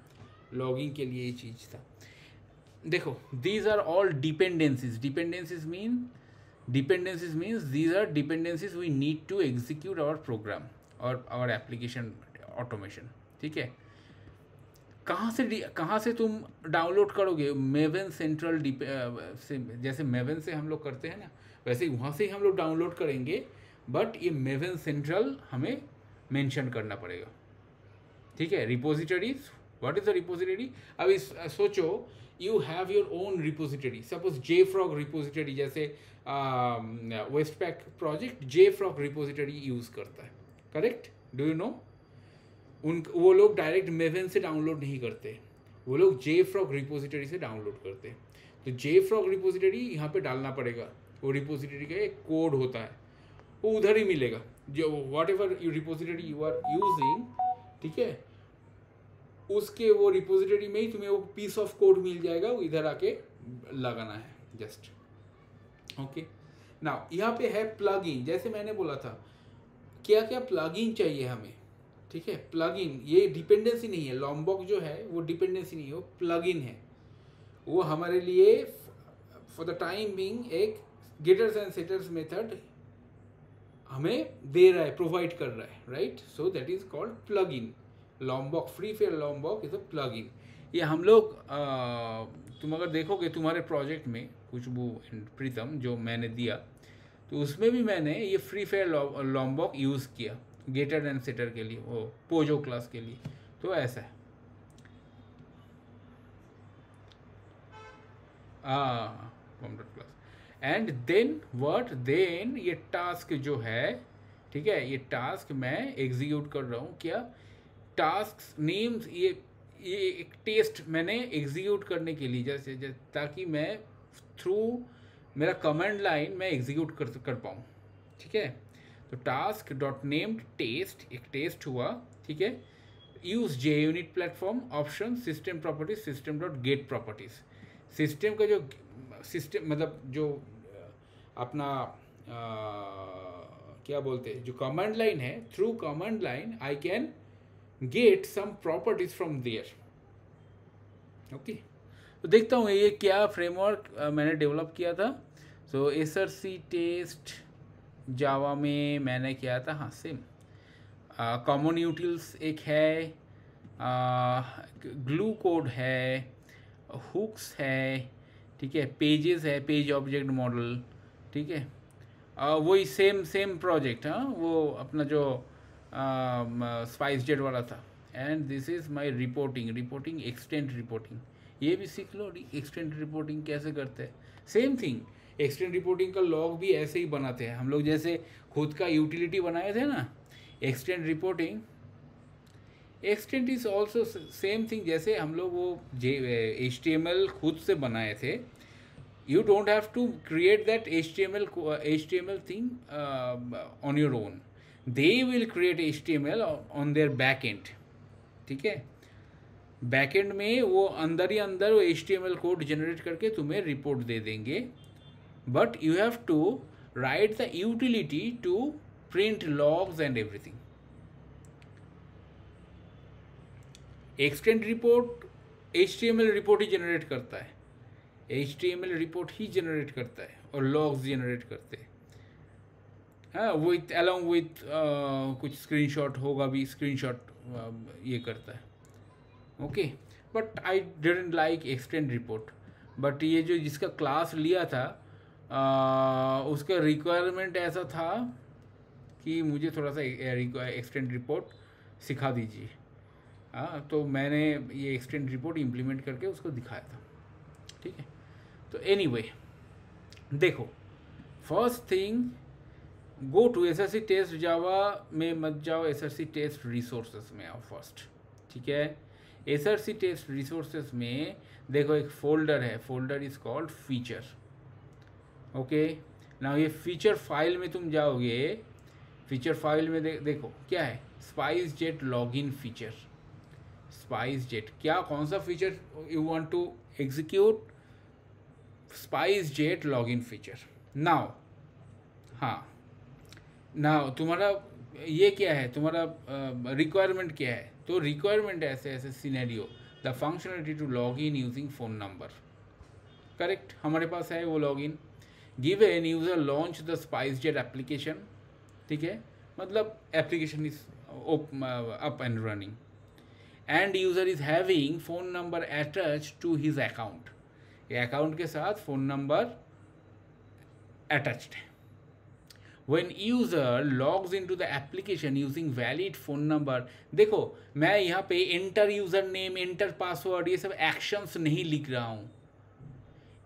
A: लॉगिंग के लिए ये चीज़ था। देखो these are all dependencies means these are dependencies we need to execute our program और आवर एप्लीकेशन ऑटोमेशन, ठीक है। कहाँ से तुम डाउनलोड करोगे, मेवन सेंट्रल से, जैसे मेवन से हम लोग करते हैं ना, वैसे वहाँ से ही हम लोग डाउनलोड करेंगे, बट ये मेवन सेंट्रल हमें मेंशन करना पड़ेगा, ठीक है। Repositories, what is the repository, अब इस सोचो you have your own repository, suppose JFrog repository, जैसे Westpac project JFrog repository use करता है, करेक्ट, डू यू नो। वो लोग डायरेक्ट मेवन से डाउनलोड नहीं करते, वो लोग JFrog रिपोजिटरी से डाउनलोड करते हैं। तो JFrog रिपोजिटरी यहाँ पे डालना पड़ेगा, वो रिपोजिटरी का एक कोड होता है, वो उधर ही मिलेगा, जो whatever repository you are using, ठीक है, उसके वो रिपोजिटरी में ही तुम्हें वो पीस ऑफ कोड मिल जाएगा, वो इधर आके लगाना है जस्ट, ओके। नाउ यहाँ पे है प्लगइन, जैसे मैंने बोला था क्या क्या प्लगइन चाहिए हमें, ठीक है। प्लगइन ये डिपेंडेंसी नहीं है, लॉम्बॉक जो है वो डिपेंडेंसी नहीं है, वो प्लगइन है। वो हमारे लिए फॉर द टाइम बीइंग एक गेटर्स एंड सेटर्स मेथड हमें दे रहा है, प्रोवाइड कर रहा है, right. So that is called plugin. लॉम्बॉक, free fair लॉम्बॉक is a plugin. ये हम लोग तुम अगर देखोगे तुम्हारे प्रोजेक्ट में खुशबू एंड प्रीतम जो मैंने दिया, तो उसमें भी मैंने ये फ्री फेयर लॉम्बॉक यूज़ किया गेटर एंड सेटर के लिए, वो पोजो क्लास के लिए। तो ऐसा है, क्लास। एंड देन ये टास्क जो है, ठीक है, ये टास्क मैं एग्जीक्यूट कर रहा हूँ, क्या टास्क नेम्स, ये एक टेस्ट मैंने एग्जीक्यूट करने के लिए, जैसे ताकि मैं थ्रू मेरा कमांड लाइन मैं एग्जीक्यूट कर पाऊँ, ठीक है। तो टास्क डॉट नेम्ड टेस्ट, एक टेस्ट हुआ, ठीक है। Use JUnit platform option system properties system dot gate properties. System का जो सिस्टम मतलब जो अपना क्या बोलते हैं, जो कमांड लाइन है, through command line I can get some properties from there, okay. तो देखता हूँ ये क्या फ्रेमवर्क मैंने डेवलप किया था। सो SRC टेस्ट जावा में मैंने किया था, हाँ सेम। कॉमन यूटिल्स एक है, ग्लू कोड है, हुक्स है, ठीक है, पेजेस है, पेज ऑब्जेक्ट मॉडल, ठीक है। वही सेम सेम प्रोजेक्ट, हाँ, वो अपना जो स्पाइस जेट वाला था। And this is my reporting extent reporting, ये भी सीख लो, एक्सटेंट रिपोर्टिंग कैसे करते हैं। सेम थिंग, एक्सटेंट रिपोर्टिंग का लॉग भी ऐसे ही बनाते हैं हम लोग, जैसे खुद का यूटिलिटी बनाए थे ना। Extent reporting, extent is also same thing, जैसे हम लोग वो HTML खुद से बनाए थे। You don't have to create that HTML thing on your own. They will create HTML on their back end, ठीक है। बैक एंड में वो अंदर ही अंदर वो HTML कोड जनरेट करके तुम्हें रिपोर्ट दे देंगे, but you have to write the utility to print logs and everything. Extent report HTML report ही जनरेट करता है, HTML रिपोर्ट ही जनरेट करता है और लॉग्स जनरेट करते हैं, हाँ, विथ अलॉन्ग विथ कुछ स्क्रीनशॉट होगा भी, स्क्रीनशॉट ये करता है, okay. But I didn't like extend report. But ये जो जिसका क्लास लिया था उसका रिक्वायरमेंट ऐसा था कि मुझे थोड़ा सा एक्सटेंड रिपोर्ट सिखा दीजिए, हाँ, तो मैंने ये एक्सटेंड रिपोर्ट इम्प्लीमेंट करके उसको दिखाया था, ठीक है। तो एनीवे देखो, first thing, go to SRC test Java में मत जाओ, SRC टेस्ट रिसोर्सेज में आओ फर्स्ट, ठीक है। SRC टेस्ट रिसोर्सेज में देखो एक फोल्डर है, folder is called feature, okay. ना ये फीचर फाइल में तुम जाओगे, फीचर फाइल में देखो क्या है, SpiceJet login feature. SpiceJet क्या, कौन सा feature you want to execute? SpiceJet login feature. Now, हाँ, नाउ तुम्हारा ये क्या है, तुम्हारा रिक्वायरमेंट क्या है? तो रिक्वायरमेंट ऐसे ऐसे scenario, the functionality to log in using phone number, correct, हमारे पास है वो log in. Give an user launch the SpiceJet application, ठीक है, मतलब application is up and running, and user is having phone number attach to his account, ये account के साथ फ़ोन नंबर अटैच्ड है। When user logs into the application using valid phone number, देखो मैं यहाँ पे enter user name, enter password, ये सब एक्शंस नहीं लिख रहा हूँ,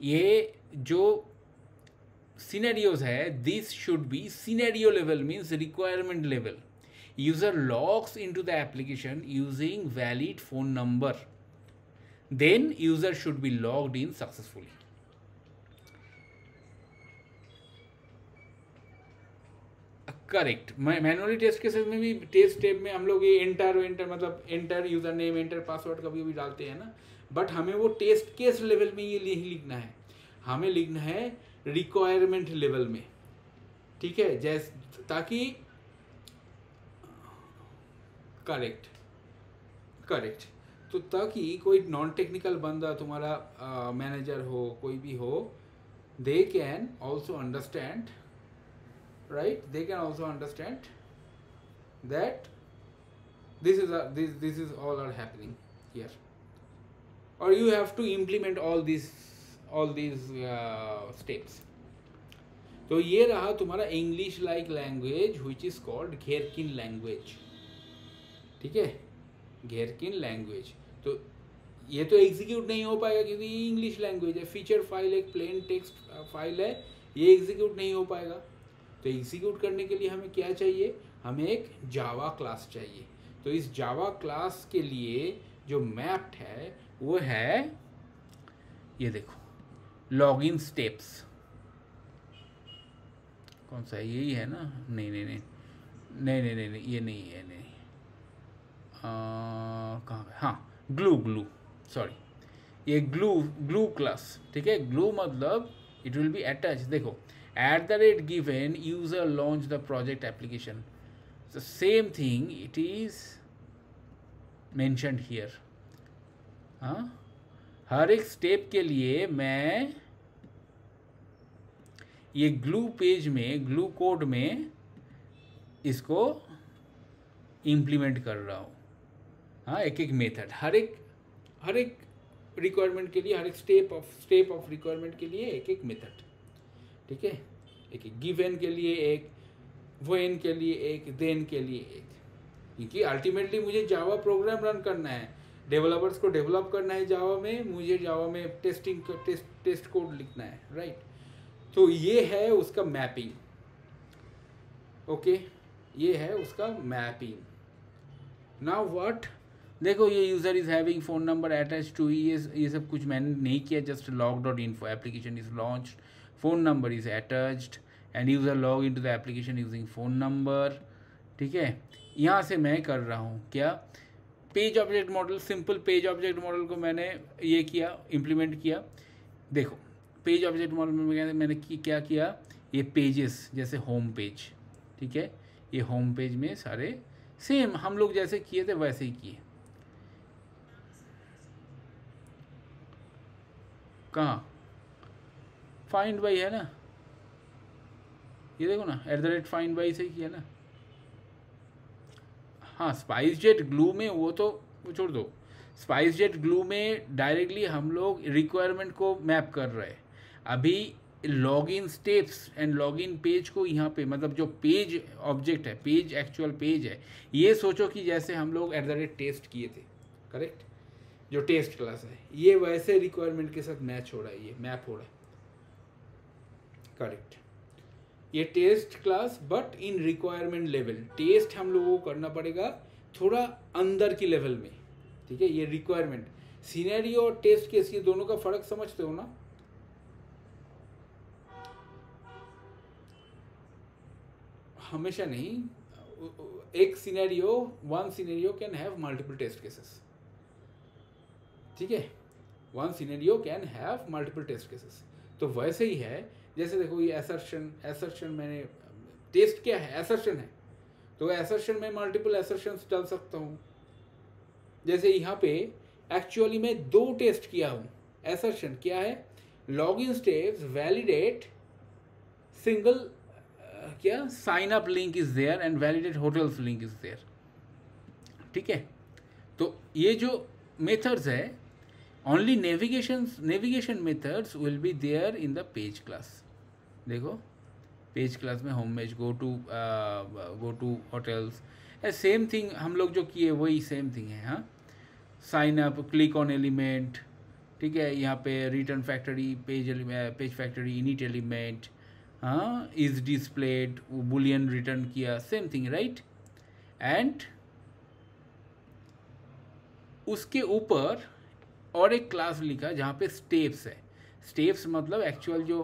A: ये जो सिनेरियोज है, this should be scenario level, means requirement level. User logs into the application using valid phone number, then user should be logged in successfully. Correct, manually test cases में भी टेस्ट स्टेप में हम लोग ये enter मतलब enter user name, enter password कभी भी डालते हैं ना, बट हमें वो टेस्ट केस लेवल में ये नहीं लिखना है, हमें लिखना है रिक्वायरमेंट लेवल में, ठीक है, जैसे ताकि करेक्ट, तो ताकि कोई नॉन टेक्निकल बंदा तुम्हारा मैनेजर हो, कोई भी हो, they can also understand, right, they can also understand that this is all are happening here, or you have to implement all these steps. तो ये रहा तुम्हारा English like language which is called Gherkin language, ठीक है, घेरकिन language. तो ये तो execute नहीं हो पाएगा क्योंकि ये इंग्लिश लैंग्वेज है, फीचर फाइल एक प्लेन टेक्स्ट फाइल है, ये एग्जीक्यूट नहीं हो पाएगा। तो एग्जीक्यूट करने के लिए हमें क्या चाहिए, हमें एक जावा क्लास चाहिए। तो इस जावा क्लास के लिए जो मैप्ड है वो है, ये देखो, लॉगिन स्टेप्स, कौन सा है, यही है ना, नहीं, ये नहीं है, नहीं, कहाँ है, हाँ, ग्लू, सॉरी, ये ग्लू क्लास, ठीक है। ग्लू मतलब इट विल बी अटैच, देखो, @given user launch the project application, the same thing it is mentioned here, हर एक स्टेप के लिए मैं ये ग्लू पेज में, ग्लू कोड में इसको इम्प्लीमेंट कर रहा हूँ। हाँ, एक एक मेथड, हर एक रिक्वायरमेंट के लिए, हर एक स्टेप ऑफ रिक्वायरमेंट के लिए एक एक मेथड, ठीक है। एक गिवन के लिए एक, व्हेन के लिए एक, देन के लिए एक, क्योंकि अल्टीमेटली मुझे जावा प्रोग्राम रन करना है, डेवलपर्स को डेवलप करना है जावा में, मुझे जावा में टेस्ट कोड लिखना है, राइट। तो ये है उसका मैपिंग, ओके, ये है उसका मैपिंग। नाउ व्हाट, देखो ये user is having phone number attach to, ये सब कुछ मैंने नहीं किया, just log.info application is launched, phone number is attached and user log in to the application using phone number, ठीक है। यहाँ से मैं कर रहा हूँ क्या, page object model, simple page object model को मैंने ये किया, इम्प्लीमेंट किया। देखो पेज ऑब्जेक्ट मॉडल में मैंने क्या किया, ये पेजेस जैसे होम पेज, ठीक है, ये होम पेज में सारे सेम हम लोग जैसे किए थे वैसे ही किए। कहाँ फाइंड बाई है ना, ये देखो ना, @find by से किया ना। हाँ, स्पाइसजेट ग्लू में वो तो छोड़ दो, स्पाइसजेट ग्लू में डायरेक्टली हम लोग रिक्वायरमेंट को मैप कर रहे हैं। अभी login steps and login page को यहाँ पे, मतलब जो पेज ऑब्जेक्ट है, पेज एक्चुअल पेज है, ये सोचो कि जैसे हम लोग @टेस्ट किए थे, करेक्ट, जो टेस्ट क्लास है, ये वैसे रिक्वायरमेंट के साथ मैच हो रहा है, ये मैप हो रहा है, करेक्ट। ये test class but in requirement level, test हम लोगों को करना पड़ेगा थोड़ा अंदर की लेवल में, ठीक है। ये रिक्वायरमेंट, सिनेरियो और टेस्ट केस, ये दोनों का फर्क समझते हो ना। हमेशा नहीं, एक scenario, one scenario can have multiple test cases, ठीक है, one scenario can have multiple test cases. तो वैसे ही है, जैसे देखो ये एसर्शन मैंने, टेस्ट क्या है, एसर्शन है, तो एसर्शन में मल्टीपल एसर्शंस डाल सकता हूँ। जैसे यहाँ पे एक्चुअली मैं 2 टेस्ट किया हूँ। एसर्शन क्या है, लॉगिन स्टेप्स वैलिडेट सिंगल, क्या, sign up link is there and validate hotels link is there, ठीक है। तो ये जो मेथड्स है, only navigation methods will be there in the page class. देखो पेज क्लास में home page, go to hotels, same thing हम लोग जो किए वही सेम थिंग है। हाँ, sign up, click on element, ठीक है, यहाँ पे return factory, page factory, init element, हाँ, इज डिस्प्लेड, बुलियन रिटर्न किया, सेम थिंग, राइट। एंड उसके ऊपर और एक क्लास लिखा जहाँ पे स्टेप्स है। स्टेप्स मतलब एक्चुअल जो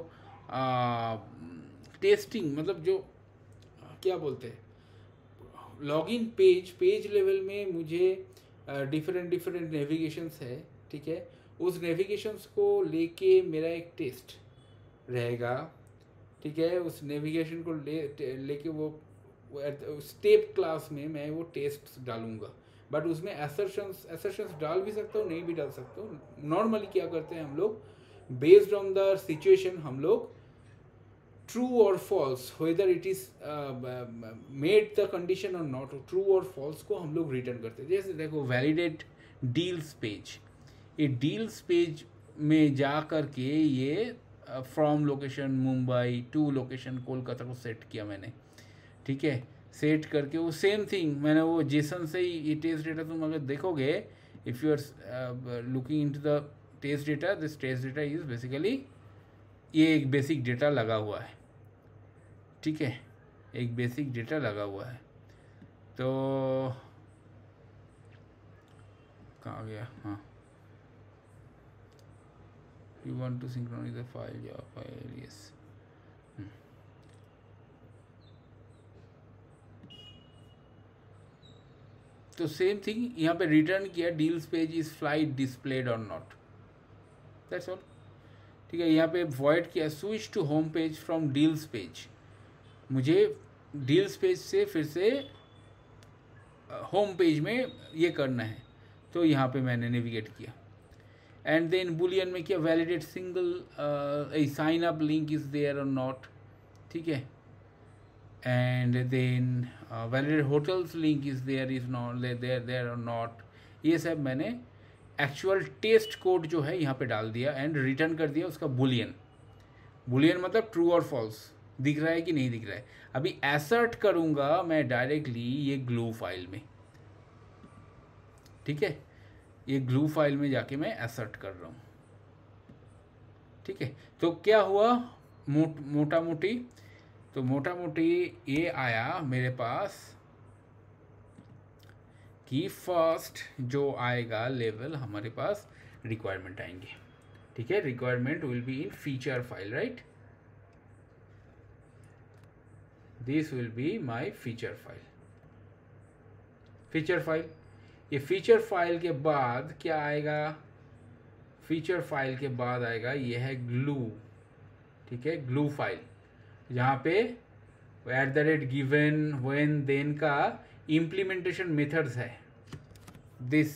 A: टेस्टिंग, मतलब जो क्या बोलते हैं, लॉगिन पेज लेवल में मुझे डिफरेंट नेविगेशंस है, ठीक है। उस नेविगेशंस को लेके मेरा एक टेस्ट रहेगा, ठीक है। उस नेविगेशन को लेके वो स्टेप क्लास में मैं वो टेस्ट डालूंगा, बट उसमें एसर्शंस डाल भी सकता हूँ, नहीं भी डाल सकता हूँ। नॉर्मली क्या करते हैं हम लोग, बेस्ड ऑन द सिचुएशन हम लोग ट्रू और false, whether it is made the condition और नॉट, ट्रू और फॉल्स को हम लोग रिटर्न करते हैं। जैसे देखो वैलिडेट डील्स पेज, ये डील्स पेज में जा कर के ये from location Mumbai to location Kolkata को सेट किया मैंने, ठीक है। सेट करके वो सेम थिंग मैंने वो जेसन से ही, ये टेस्ट डेटा तुम अगर देखोगे, if you are looking into the test data, this test data is basically, ये एक बेसिक डेटा लगा हुआ है, ठीक है, एक बेसिक डेटा लगा हुआ है। तो कहाँ गया, हाँ, you want to synchronize the file, या फाइल, यस। तो सेम थिंग यहाँ पे रिटर्न किया, deals page is flight displayed और नॉट, दैट्स ऑल, ठीक है। यहाँ पे वॉइड किया, switch to home page from deals page, मुझे डील्स पेज से फिर से होम पेज में ये करना है, तो यहाँ पे मैंने नेविगेट किया। एंड देन बुलियन में किया, validate single sign up link is there और नॉट, ठीक है. And then valid hotels link is there, is not there or not. ये सब मैंने एक्चुअल टेस्ट कोड जो है यहाँ पे डाल दिया एंड रिटर्न कर दिया उसका बुलियन. बुलियन मतलब ट्रू और फॉल्स, दिख रहा है कि नहीं दिख रहा है. अभी एसर्ट करूँगा मैं डायरेक्टली ये ग्लू फाइल में, ठीक है. ये ग्लू फाइल में जाके मैं एसर्ट कर रहा हूँ, ठीक है. तो क्या हुआ मोटा मोटी, तो मोटा मोटी ये आया मेरे पास कि फर्स्ट जो आएगा लेवल हमारे पास रिक्वायरमेंट आएंगे, ठीक है. Requirement will be in feature file, right. This will be my feature file. Feature file, ये फीचर फाइल के बाद क्या आएगा, फीचर फाइल के बाद आएगा ये है ग्लू, ठीक है. ग्लू फाइल जहाँ पे @given when then का इम्प्लीमेंटेशन मेथड्स है. दिस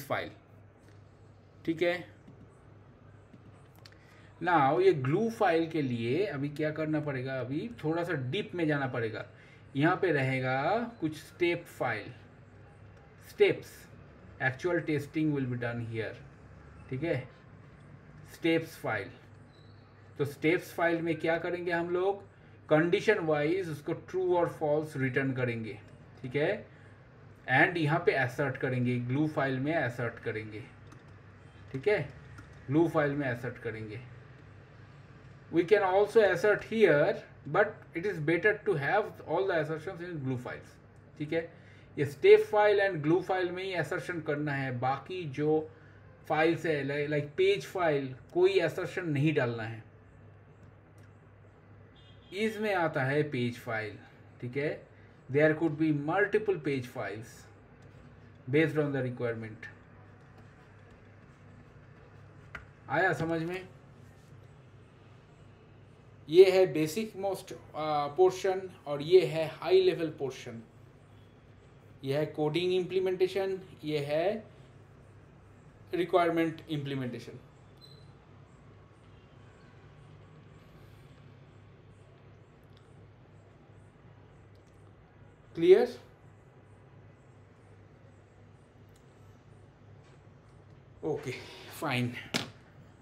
A: फाइल, ठीक है. नाउ ये ग्लू फाइल के लिए अभी क्या करना पड़ेगा, अभी थोड़ा सा डीप में जाना पड़ेगा. यहाँ पे रहेगा कुछ step file, steps, actual testing will be done here, ठीक है. स्टेप्स फाइल, तो स्टेप्स फाइल में क्या करेंगे हम लोग, कंडीशन वाइज उसको ट्रू और फॉल्स रिटर्न करेंगे, ठीक है. एंड यहाँ पे एसर्ट करेंगे, ग्लू फाइल में एसर्ट करेंगे, ठीक है. ग्लू फाइल में एसर्ट करेंगे. We can also assert here but it is better to have all the assertions in glue files, ठीक है. ये step file and glue file में ही एसर्शन करना है, बाकी जो फाइल्स है लाइक पेज फाइल कोई एसर्शन नहीं डालना है. इसमें आता है पेज फाइल, ठीक है. There could be multiple page files based on the requirement. आया समझ में. ये है बेसिक मोस्ट पोर्शन और ये है हाई लेवल पोर्शन. ये है कोडिंग इम्प्लीमेंटेशन, ये है requirement implementation. Clear. Okay fine.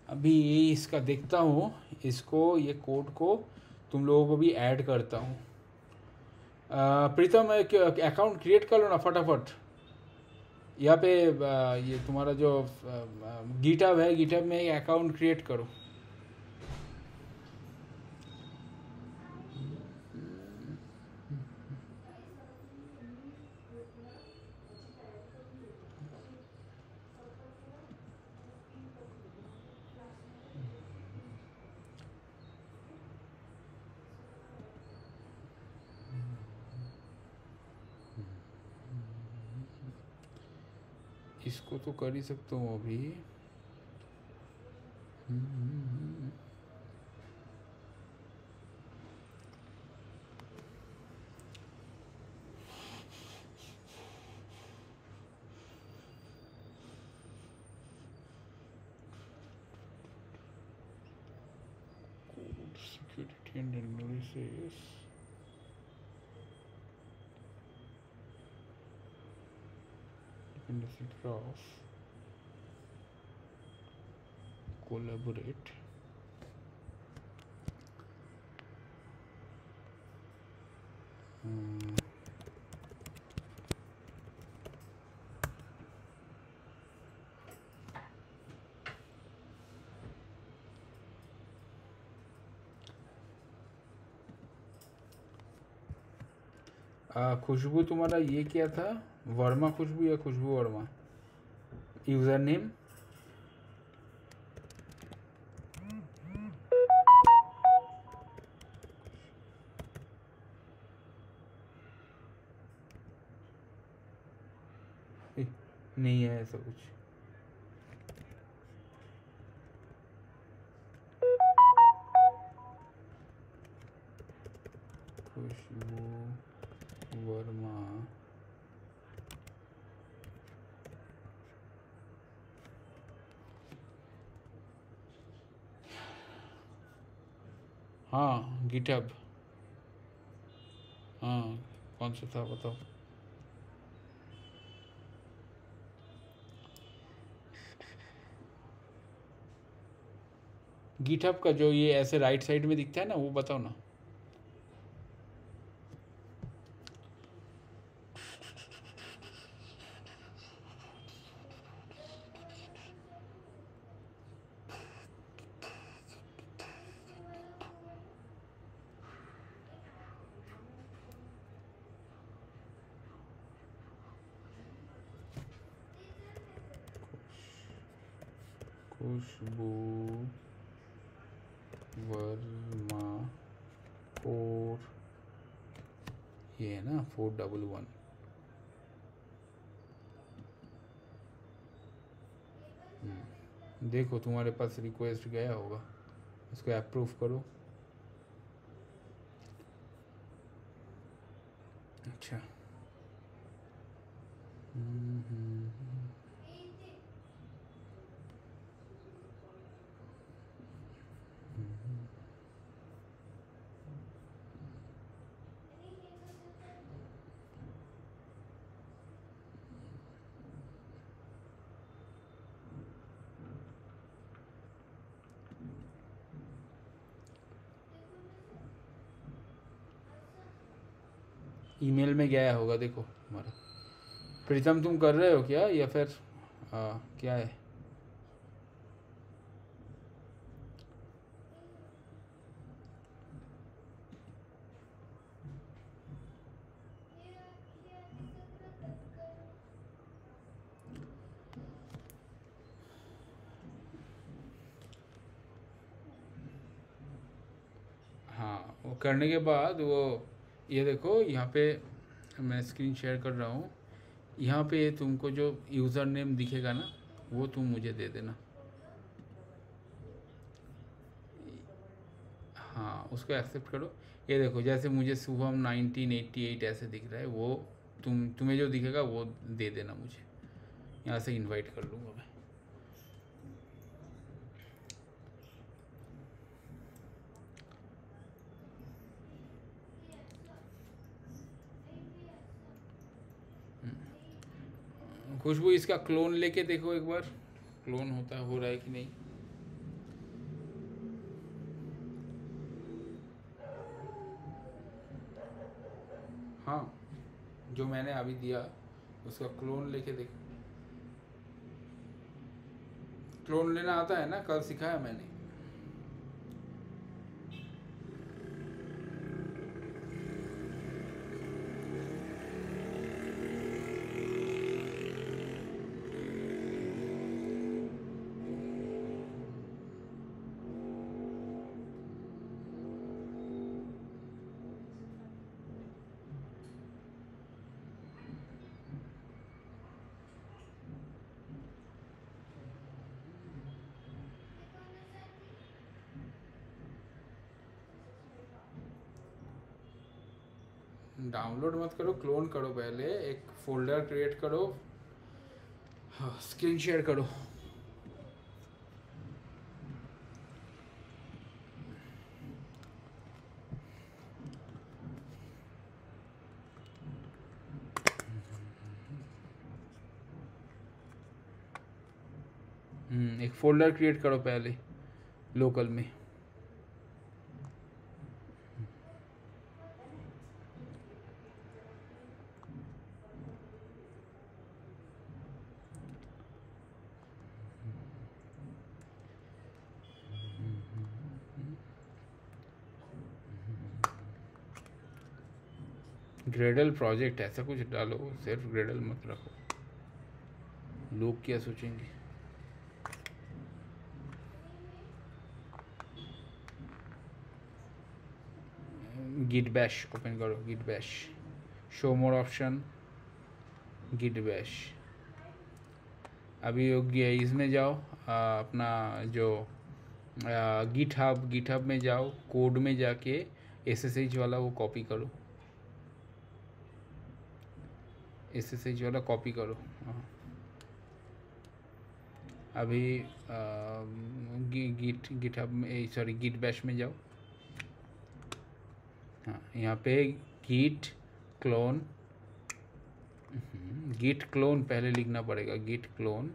A: अभी इसका देखता हूँ, इसको ये कोड को तुम लोगों को भी ऐड करता हूँ. प्रीतम अकाउंट क्रिएट कर लो ना फटाफट. यहाँ पे ये तुम्हारा जो गिटहब है, गिटहब में एक अकाउंट क्रिएट करो. इसको तो कर ही सकता हूँ अभी. Security and analysis. Dependency graph. Collaborate. खुशबू तुम्हारा ये क्या था, वर्मा खुशबू या खुशबू वर्मा यूज़र नेम. नहीं है ऐसा कुछ. खुशबू वर्मा. हाँ गिटहब, हाँ कौन सा था बताओ। गिटहब का जो ये ऐसे राइट साइड में दिखता है ना, वो बताओ ना। खुशबू वर्मा 4, ये है ना 411। देखो तुम्हारे पास रिक्वेस्ट गया होगा, इसको अप्रूव करो। अच्छा ईमेल में गया होगा देखो तुम्हारा। प्रीतम तुम कर रहे हो क्या, या फिर क्या है? हाँ वो करने के बाद वो, ये देखो यहाँ पे मैं स्क्रीन शेयर कर रहा हूँ। यहाँ पे तुमको जो यूज़र नेम दिखेगा ना, वो तुम मुझे दे देना। हाँ उसको एक्सेप्ट करो। ये देखो जैसे मुझे शुभम 1988 ऐसे दिख रहा है, वो तुम्हें जो दिखेगा वो दे देना मुझे। यहाँ से इनवाइट कर लूँगा मैं। खुशबू इसका क्लोन लेके देखो एक बार, क्लोन हो रहा है कि नहीं। हाँ जो मैंने अभी दिया उसका क्लोन लेके देखो। क्लोन लेना आता है ना, कल सिखाया मैंने। डाउनलोड मत करो, क्लोन करो। पहले एक फोल्डर क्रिएट करो, हाँ स्क्रीन शेयर करो। एक फोल्डर क्रिएट करो पहले लोकल में। ग्रेडल प्रोजेक्ट ऐसा कुछ डालो, सिर्फ ग्रेडल मत रखो, लोग क्या सोचेंगे। गिट बैश ओपन करो, git bash, show more option, git bash. अभी इसमें जाओ, अपना जो गिटहब में जाओ, कोड में जाके SSH वाला वो कॉपी करो, SSH वाला कॉपी करो। हाँ अभी गिटहब में, सॉरी गिट बैश में जाओ। हाँ, यहाँ पे git clone, git clone पहले लिखना पड़ेगा, git clone,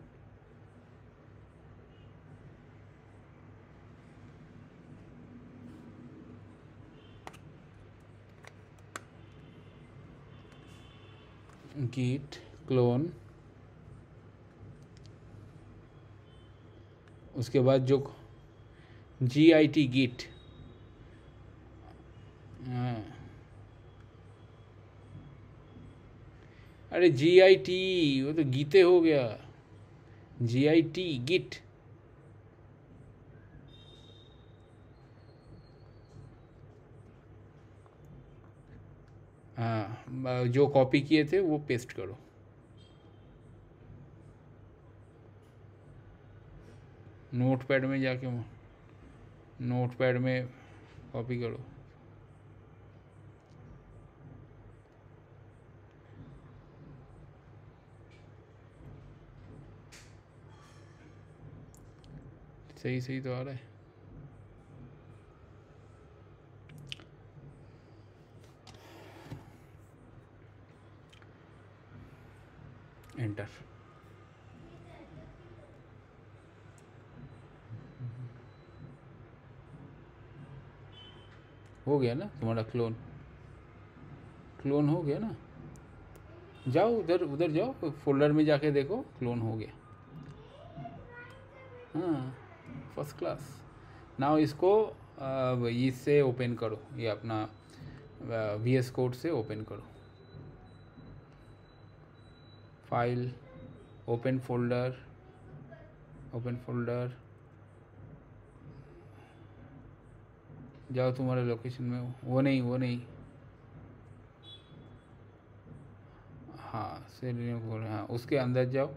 A: git clone, उसके बाद जो git git, अरे git वो तो गीते हो गया, git git, हाँ जो कॉपी किए थे वो पेस्ट करो, नोटपैड में जाके नोटपैड में कॉपी करो। सही सही तो आ रहा है। एंटर। हो गया ना तुम्हारा क्लोन, क्लोन हो गया ना। जाओ उधर उधर जाओ, फोल्डर में जाके देखो, क्लोन हो गया। हाँ फर्स्ट क्लास। नाउ इसको इससे ओपन करो, ये अपना VS कोड से ओपन करो, file, open folder, open folder, जाओ तुम्हारे लोकेशन में, वो नहीं, हाँ से हाँ उसके अंदर जाओ,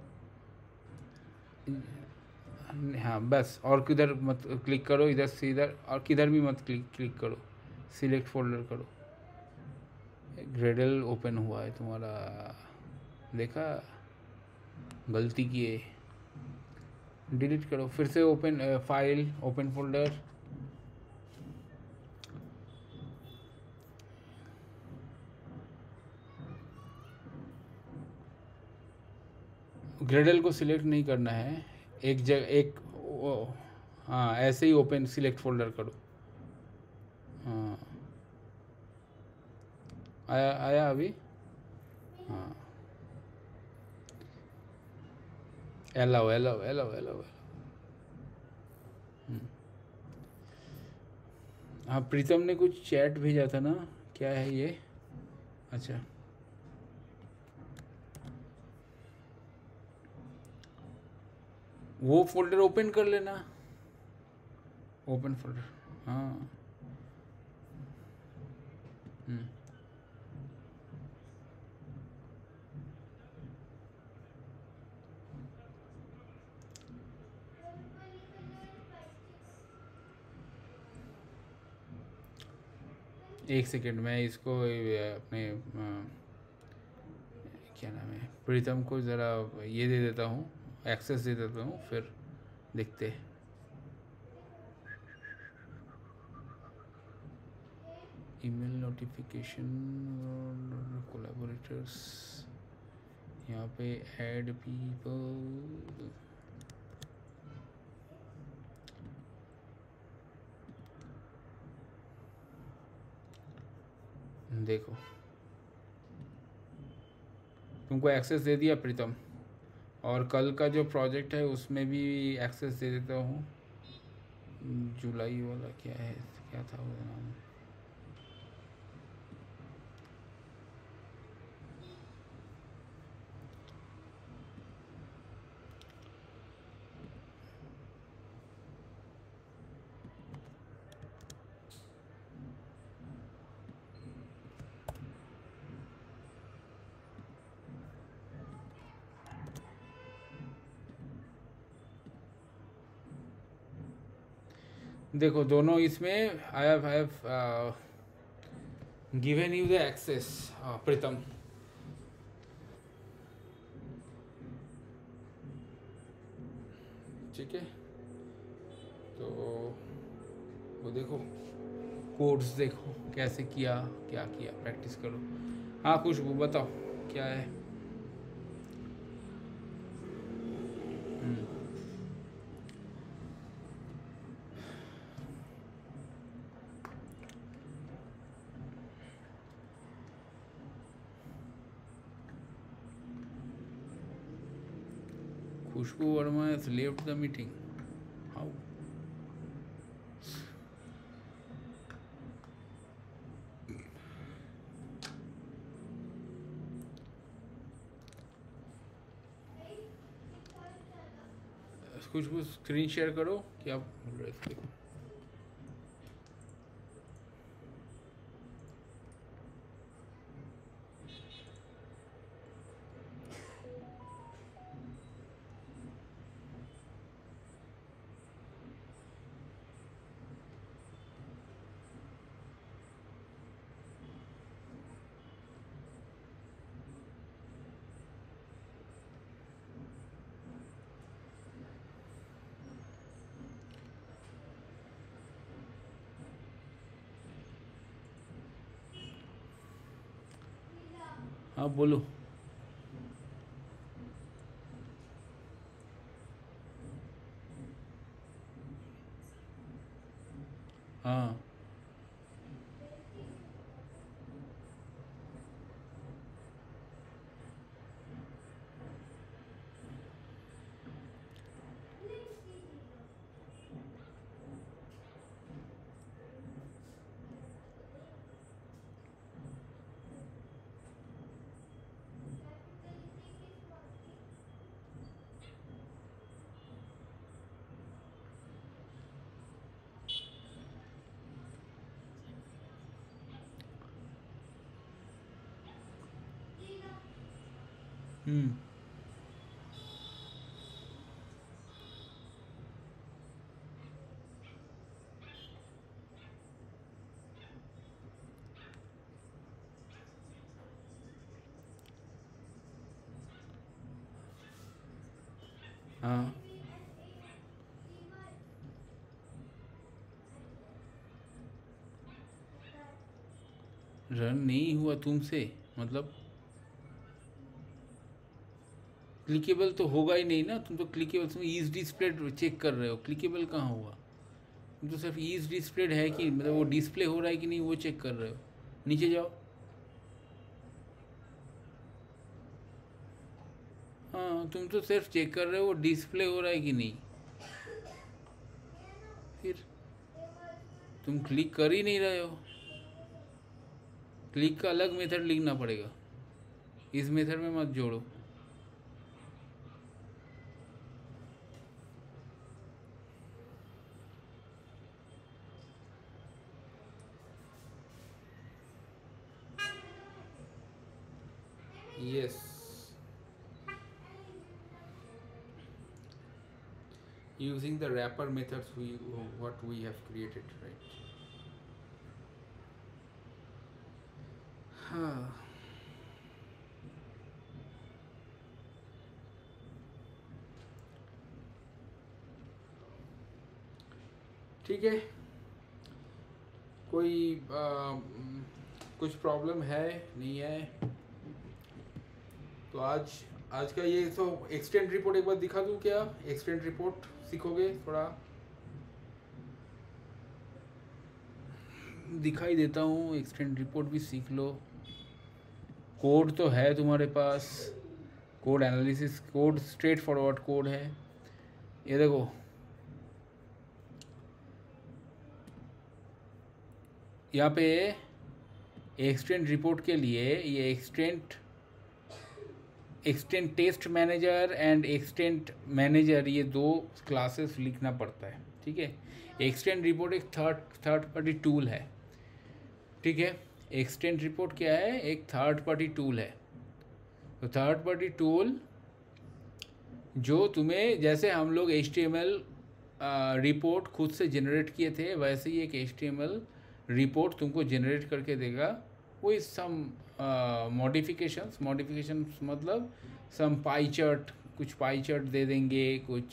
A: हाँ बस, और किधर मत क्लिक करो, इधर से इधर और किधर भी मत क्लिक करो, सिलेक्ट फोल्डर करो। ग्रेडल ओपन हुआ है तुम्हारा, देखा, गलती किए, डिलीट करो, फिर से open file, open folder, Gradle को सिलेक्ट नहीं करना है, एक जगह एक हाँ ऐसे ही ओपन सिलेक्ट फोल्डर करो। हाँ आया आया अभी, हाँ एलाओ एलाओ एलाओ एलाओ। हाँ प्रीतम ने कुछ चैट भेजा था ना, क्या है ये, अच्छा वो फोल्डर ओपन कर लेना, ओपन फोल्डर, हाँ। एक सेकेंड, मैं इसको अपने क्या नाम है, प्रीतम को ज़रा ये दे देता हूँ, एक्सेस दे देता हूँ, फिर देखते हैं। ईमेल नोटिफिकेशन, कोलैबोरेटर्स, यहाँ पे ऐड पीपल, देखो तुमको एक्सेस दे दिया प्रीतम, और कल का जो प्रोजेक्ट है उसमें भी एक्सेस दे देता हूँ, जुलाई वाला क्या है, क्या था वो नाम, देखो दोनों इसमें I have given you the access Pritam, ठीक है, तो वो देखो कोड्स देखो कैसे किया, क्या किया, प्रैक्टिस करो। हाँ खुशबू बताओ क्या है। Khushboo Verma has left the meeting. How? Khushboo screen share करो, क्या बोल रहे थे। हाँ बोलो। हाँ हम्म हाँ रन नहीं हुआ तुमसे, मतलब क्लिकेबल तो होगा ही नहीं ना। तुम तो क्लिकेबल, तुम ईज डिस्प्ले चेक कर रहे हो, क्लिकेबल कहाँ हुआ। तुम तो सिर्फ ईज डिस्प्लेड है कि मतलब वो डिस्प्ले हो रहा है कि नहीं वो चेक कर रहे हो। नीचे जाओ। हाँ तुम तो सिर्फ चेक कर रहे हो वो डिस्प्ले हो रहा है कि नहीं, फिर तुम क्लिक कर ही नहीं रहे हो। क्लिक का अलग मेथड लिखना पड़ेगा, इस मेथड में मत जोड़ो। Yes, using the wrapper methods what we have created, right? हाँ ठीक है। कोई कुछ प्रॉब्लम है नहीं है तो आज का ये तो एक्सटेंड रिपोर्ट एक बार दिखा दूं क्या। एक्सटेंड रिपोर्ट सीखोगे थोड़ा, दिखाई देता हूँ। एक्सटेंड रिपोर्ट भी सीख लो। कोड तो है तुम्हारे पास, code analysis, code straight forward code है। ये देखो यहाँ पे एक्सटेंड रिपोर्ट के लिए ये extend test manager and extend manager, ये दो क्लासेस लिखना पड़ता है। ठीक है, एक्सटेंड रिपोर्ट एक थर्ड पार्टी टूल है। ठीक है, एक्सटेंड रिपोर्ट क्या है, एक थर्ड पार्टी टूल है। तो थर्ड पार्टी टूल जो तुम्हें, जैसे हम लोग HTML रिपोर्ट खुद से जनरेट किए थे, वैसे ही एक HTML रिपोर्ट तुमको जनरेट करके देगा। वो इज सम मॉडिफिकेशंस मतलब सम पाई चार्ट, कुछ पाई चार्ट दे देंगे, कुछ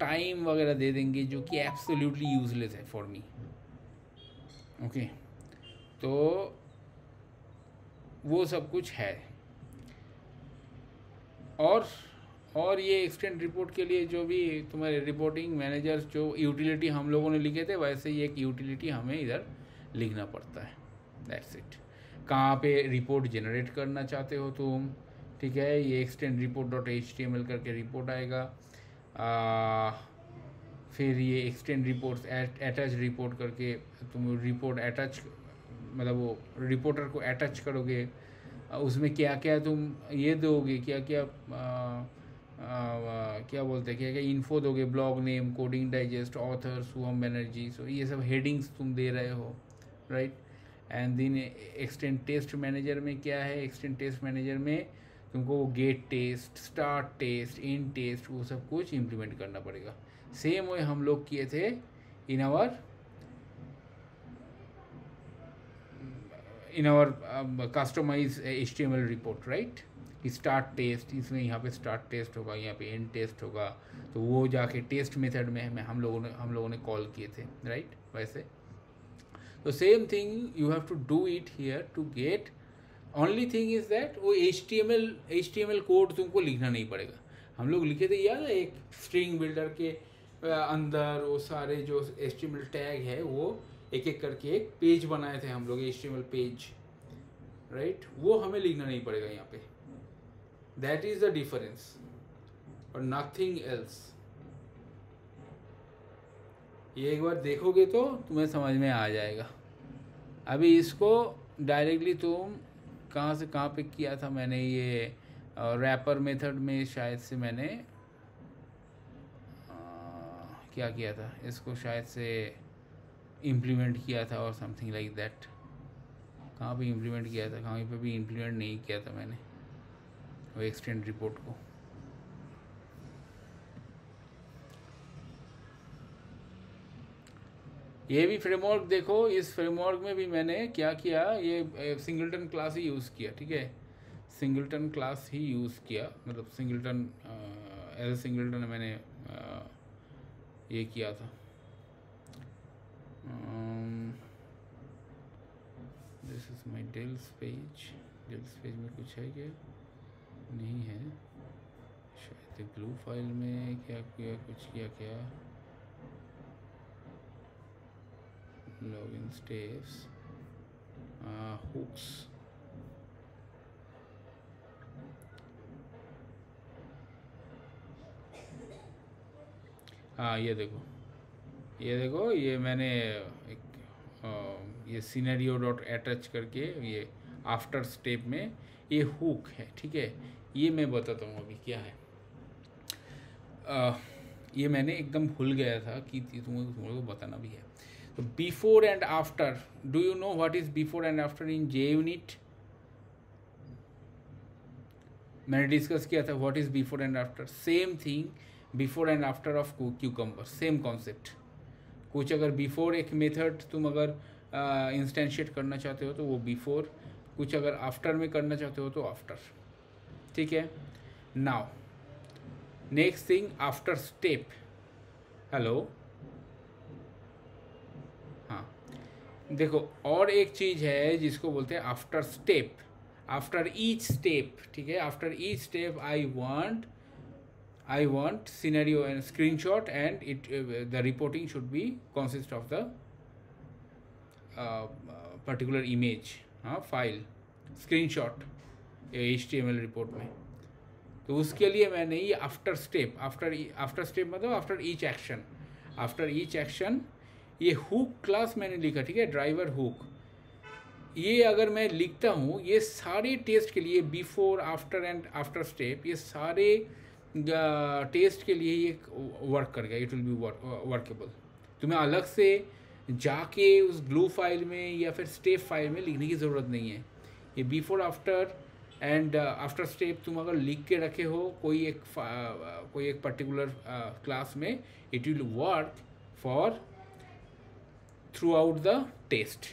A: टाइम वगैरह दे देंगे, जो कि एब्सोल्युटली यूजलेस है फॉर मी। ओके, तो वो सब कुछ है। और ये एक्सटेंड रिपोर्ट के लिए जो भी तुम्हारे रिपोर्टिंग मैनेजर्स जो यूटिलिटी हम लोगों ने लिखे थे, वैसे ही एक यूटिलिटी हमें इधर लिखना पड़ता है। That's it. कहाँ पे रिपोर्ट जनरेट करना चाहते हो तुम, ठीक है, ये एक्सटेंड रिपोर्ट डॉट HTML करके रिपोर्ट आएगा। फिर ये एक्सटेंड रिपोर्ट्स अटैच रिपोर्ट करके तुम रिपोर्ट अटैच, मतलब वो रिपोर्टर को अटैच करोगे, उसमें क्या क्या तुम ये दोगे, क्या क्या क्या बोलते हैं, क्या क्या इन्फो दोगे, blog name, coding digest, author, Shubham Banerjee, so ये सब हेडिंग्स तुम दे रहे हो, right. And then extent test manager में क्या है, एक्सटेंड टेस्ट मैनेजर में तुमको get test, start test, in test, वो सब कुछ इम्प्लीमेंट करना पड़ेगा। सेम वे हम लोग किए थे in our customize HTML report, right. Start test, इसमें यहाँ पे स्टार्ट टेस्ट होगा, यहाँ पे एंड टेस्ट होगा, तो वो जाके टेस्ट मेथड में हम लोगों ने कॉल किए थे, राइट। वैसे तो same thing you have to do it here to get. Only thing is that वो HTML कोड तुमको लिखना नहीं पड़ेगा। हम लोग लिखे थे याद है, एक स्ट्रिंग बिल्डर के अंदर वो सारे जो HTML टैग है वो एक एक करके एक पेज बनाए थे हम लोग, HTML पेज, राइट। वो हमें लिखना नहीं पड़ेगा यहाँ पे। दैट इज द डिफरेंस और नथिंग एल्स। ये एक बार देखोगे तो तुम्हें समझ में आ जाएगा। अभी इसको डायरेक्टली तुम कहाँ से कहाँ पे किया था मैंने, ये रैपर मेथड में शायद से मैंने क्या किया था, इसको शायद से इम्प्लीमेंट किया था और समथिंग लाइक दैट। कहाँ पे इम्प्लीमेंट किया था, कहाँ पे भी इम्प्लीमेंट नहीं किया था मैंने वो एक्सटेंड रिपोर्ट को। ये भी फ्रेमवर्क देखो, इस फ्रेमवर्क में भी मैंने क्या किया, ये सिंगलटन क्लास ही यूज़ किया, ठीक है, सिंगलटन क्लास ही यूज़ किया, मतलब सिंगलटन एज ए सिंगलटन मैंने ये किया था। This is my dells page. Dells page में कुछ है क्या, नहीं है शायद। ग्लू फाइल में क्या किया, कुछ किया क्या, login steps, hooks, हाँ ये देखो, ये मैंने एक ये सिनेरियो डॉट अटैच करके ये आफ्टर स्टेप में ये हुक है, ठीक है। ये मैं बताता हूँ अभी क्या है। ये मैंने एकदम भूल गया था कि तुम्हें बताना भी है। तो before and after, do you know what is before and after in JUnit? मैंने डिस्कस किया था what is before and after. Same thing, before and after of cucumber, same concept. कुछ अगर बिफोर एक मेथड तुम अगर इंस्टेंशिएट करना चाहते हो तो वो बिफोर, कुछ अगर आफ्टर में करना चाहते हो तो आफ्टर, ठीक है। Now next thing, after step. Hello, हाँ देखो, और एक चीज़ है जिसको बोलते हैं after step, after each step, ठीक है। After each step I want scenario and screenshot, and the reporting should be consist of the particular image, file, screenshot HTML report में। तो उसके लिए मैंने ये आफ्टर स्टेप मतलब आफ्टर ईच एक्शन ये हुक क्लास मैंने लिखा, ठीक है, ड्राइवर हुक। ये अगर मैं लिखता हूँ, ये सारे टेस्ट के लिए before, after and after step, ये सारे टेस्ट के लिए ये वर्क करेगा, इट विल बी वर्केबल। तुम्हें अलग से जाके उस ग्लू फाइल में या फिर स्टेप फाइल में लिखने की ज़रूरत नहीं है। ये before, after and after step तुम अगर लिख के रखे हो कोई एक पर्टिकुलर क्लास में, it will work for throughout the test,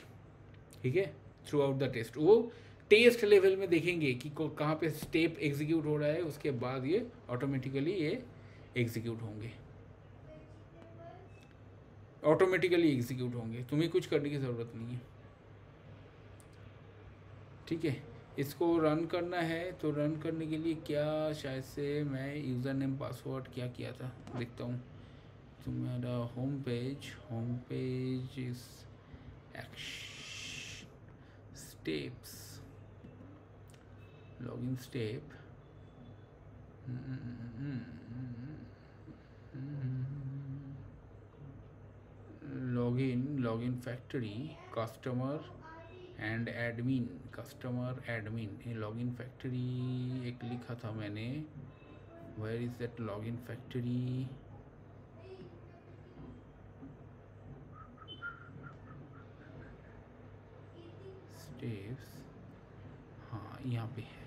A: ठीक है, थ्रू आउट द टेस्ट। वो टेस्ट लेवल में देखेंगे कि कहाँ पे स्टेप एग्जीक्यूट हो रहा है, उसके बाद ये ऑटोमेटिकली ये एग्जीक्यूट होंगे। ऑटोमेटिकली एग्जीक्यूट होंगे, तुम्हें कुछ करने की ज़रूरत नहीं है। ठीक है, इसको रन करना है तो रन करने के लिए क्या, शायद से मैं यूज़र नेम पासवर्ड क्या किया था देखता हूँ। तुम्हारा home page is action steps login step login factory customer and admin, customer admin, ये लॉगिन फैक्ट्री एक लिखा था मैंने, where is that login factory, steps, हाँ यहाँ पे है,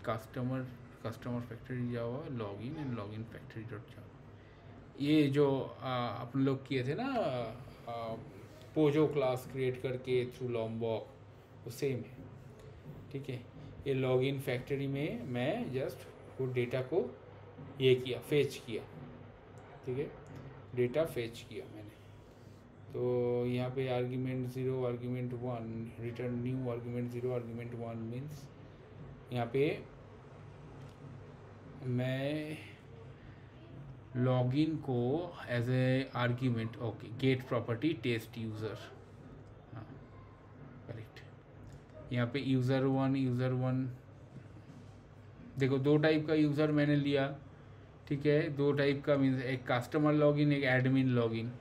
A: customer factory Java login and login factory dot Java. ये जो अपन लोग किए थे ना पोजो क्लास क्रिएट करके थ्रू लॉम्बॉक, वो सेम है। ठीक है, ये लॉगिन फैक्ट्री में मैं जस्ट वो डेटा को ये किया, फेच किया। ठीक है, डेटा फेच किया मैंने। तो यहाँ पे argument 0 argument 1 return new argument 0 argument 1 means यहाँ पे मैं लॉगिन को as a argument, okay, get property test user, हाँ करेक्ट। यहाँ पे यूज़र वन देखो, दो टाइप का यूज़र मैंने लिया। ठीक है, दो टाइप का मीन्स एक कस्टमर लॉगिन, एक एडमिन लॉगिन।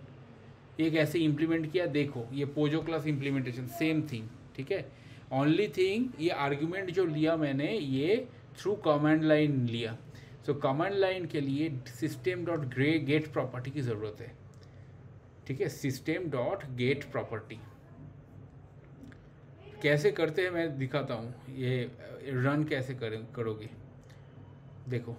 A: एक ऐसे इम्प्लीमेंट किया, देखो ये Pozzo class implementation same thing. ठीक है, ओनली थिंग ये आर्ग्यूमेंट जो लिया मैंने ये थ्रू कमांड लाइन लिया। सो कमांड लाइन के लिए सिस्टम डॉट गेट प्रॉपर्टी की ज़रूरत है। ठीक है, सिस्टम डॉट गेट प्रॉपर्टी कैसे करते हैं मैं दिखाता हूँ, ये रन कैसे करोगे देखो।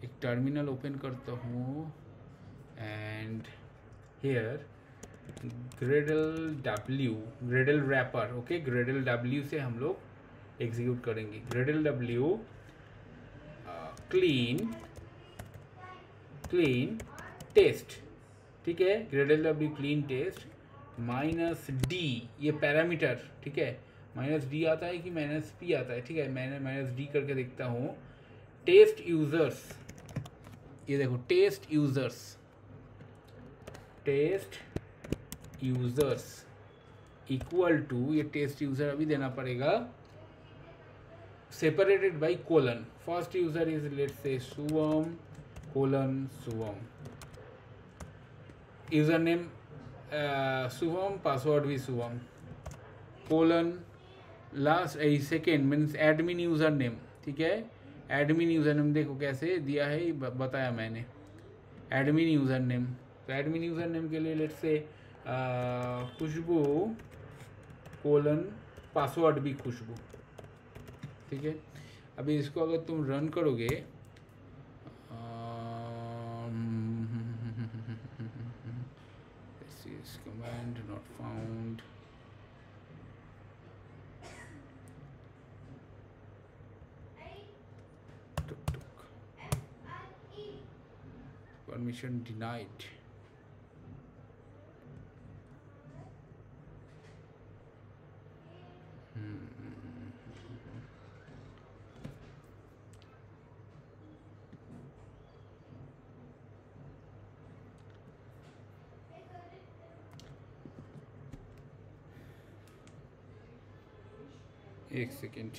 A: एक टर्मिनल ओपन करता हूँ and here Gradle wrapper, okay, Gradle W से हम लोग एग्जीक्यूट करेंगे। Gradle W clean test. ठीक है, Gradle W clean test -D, ये पैरामीटर। ठीक है, -D आता है कि -P आता है। ठीक है, मैंने -D करके देखता हूँ। टेस्ट यूजर्स, ये देखो टेस्ट यूजर्स इक्वल टू, ये टेस्ट यूजर अभी देना पड़ेगा, separated by colon. First user is let's say Suvam Suvam, user name Suvam, password भी Suvam, colon last second means admin user name. ठीक है, एडमिन यूजर नेम देखो कैसे दिया है, बताया मैंने, एडमिन यूजर नेम। तो एडमिन यूजर नेम के लिए let's say Khushboo colon, password भी खुशबू। ठीक है, अभी इसको अगर तुम रन करोगे, this is command not found, permission denied। एक second,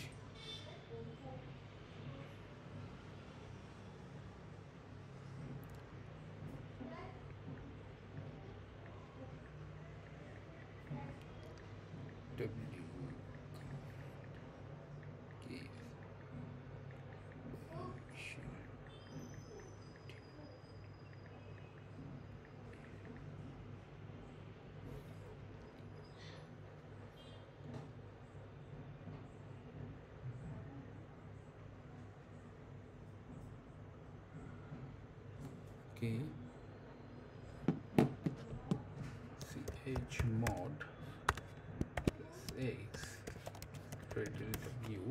A: okay, chmod +x gradle W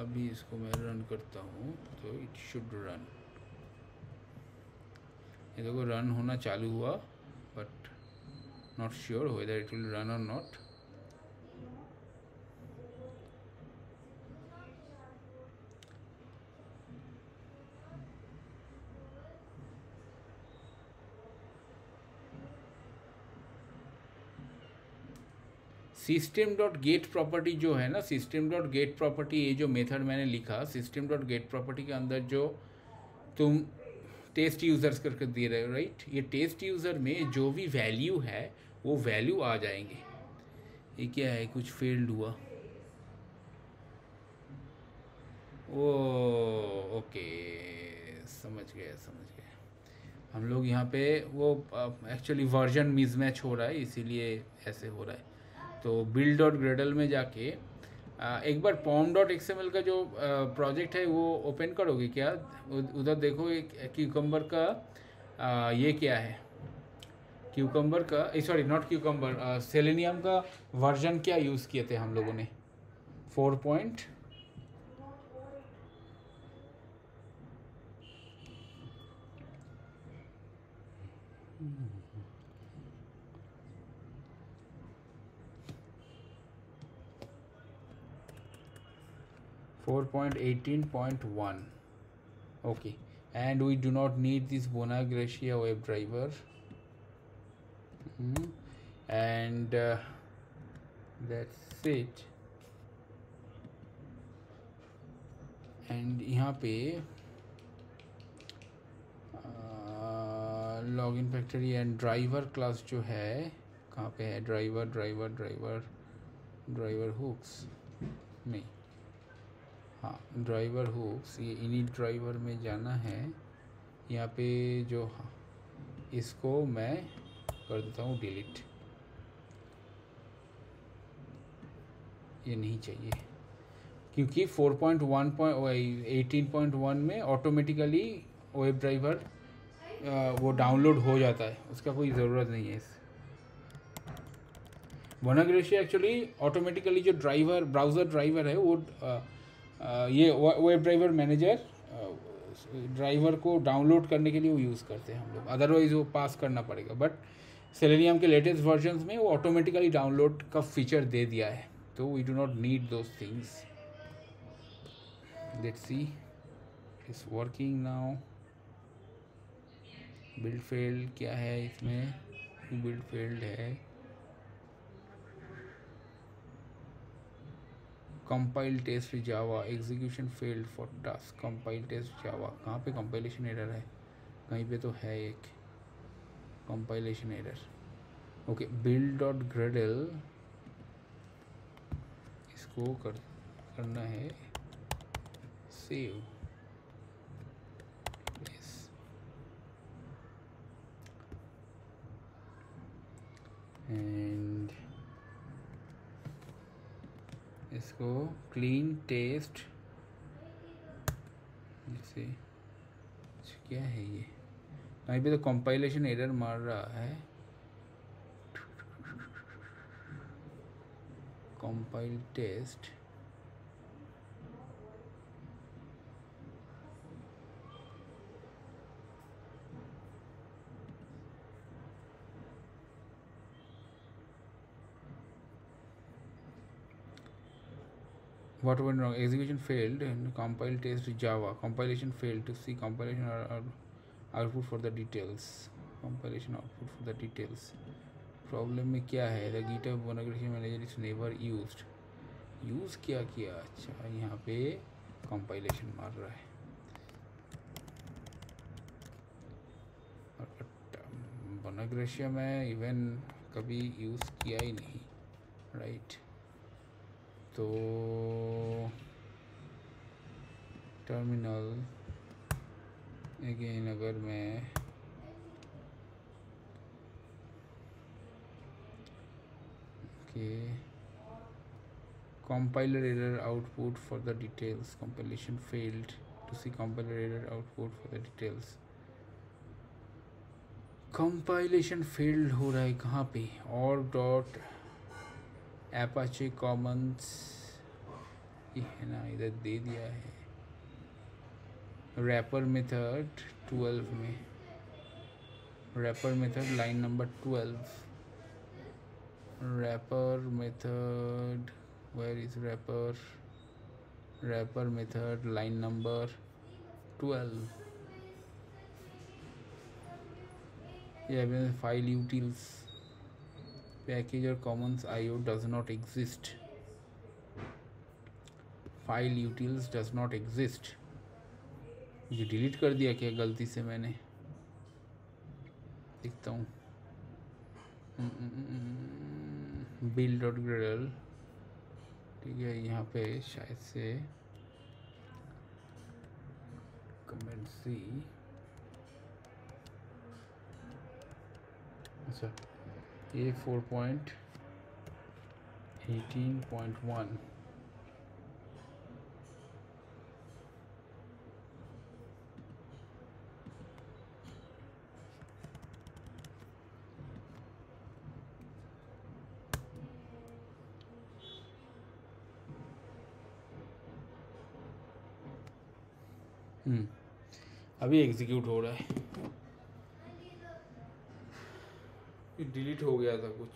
A: अभी इसको मैं रन करता हूँ तो इट शुड रन। ये देखो रन होना चालू हुआ, but not sure whether it will run और not. System dot get property जो है ना, सिस्टम डॉट गेट प्रॉपर्टी, ये जो मेथड मैंने लिखा सिस्टम डॉट गेट प्रॉपर्टी के अंदर जो तुम टेस्ट यूज़र्स करके दे रहे हो, राइट, ये टेस्ट यूज़र में जो भी वैल्यू है वो वैल्यू आ जाएंगे। ये क्या है, कुछ फेल्ड हुआ, ओ ओके, समझ गए समझ गए। हम लोग यहाँ पे वो एक्चुअली वर्जन मिसमैच हो रहा है, इसीलिए ऐसे हो रहा है। तो बिल्ड डॉट ग्रेडल में जाके एक बार पॉम डॉट एक्सएमएल का जो प्रोजेक्ट है वो ओपन करोगे क्या? उधर देखो एक क्यूकम्बर का ये क्या है, क्यूकम्बर का, सॉरी नॉट क्यूकम्बर, सेलेनियम का वर्जन क्या यूज़ किए थे हम लोगों ने? 4 point 4.18.1. Okay, and we do not need this Bona Gracia WebDriver. And that's it. And यहाँ पे login factory and driver class जो है कहाँ पे है? Driver driver driver driver hooks नहीं, हाँ ड्राइवर हुक्स, ये इनिट ड्राइवर में जाना है। यहाँ पे जो, हाँ इसको मैं कर देता हूँ डिलीट, ये नहीं चाहिए क्योंकि 4.1.18.1 में ऑटोमेटिकली वेब ड्राइवर वो डाउनलोड हो जाता है, उसका कोई ज़रूरत नहीं है। इस बोना ग्रेशिया एक्चुअली ऑटोमेटिकली जो ड्राइवर ब्राउज़र ड्राइवर है वो ये वेब ड्राइवर मैनेजर ड्राइवर को डाउनलोड करने के लिए वो यूज़ करते हैं हम लोग, अदरवाइज़ वो पास करना पड़ेगा। बट सेलेनियम के लेटेस्ट वर्जन्स में वो ऑटोमेटिकली डाउनलोड का फीचर दे दिया है, तो we do not need those things. Let's see it's working now. Build failed क्या है इसमें? बिल्ड फेल्ड है, compile test Java, execution failed for task, compile test Java. कहाँ पे कंपाइलेशन एरर है? कहीं पे तो है एक compilation error. Okay, build dot Gradle, इसको करना है सेव, एंड इसको क्लीन टेस्ट, जैसे क्या है ये? कहीं पे तो कंपाइलेशन एरर मार रहा है, compile test, what went wrong? Execution failed and compile test Java. Compilation failed. To see compilation or output for the details. Compilation output for the details. Problem में क्या है? द गिटहब बोना gratia manager is never used. Use क्या किया? अच्छा, यहाँ पे compilation मार रहा है। बोना ग्रेशिया मैं इवन कभी यूज़ किया ही नहीं, राइट? तो टर्मिनल अगेन, अगर मैं compiler error output for the details, compilation failed, to see compiler error output for the details, compilation failed हो रहा है कहाँ पे? और डॉट एपाचे कॉमन्स ये है ना, इधर दे दिया है रैपर मेथड 12 में, wrapper method line number 12, wrapper method, where is wrapper method line number 12. Yeah, file utils package or commons IO does not exist, file utils does not exist. ये delete कर दिया क्या गलती से मैंने, देखता हूँ बिल्ड डॉट ग्रेडल, ठीक है, यहाँ पे शायद से कमेंट सी, अच्छा ये 4.18.1 अभी एग्जीक्यूट हो रहा है, डिलीट हो गया था कुछ।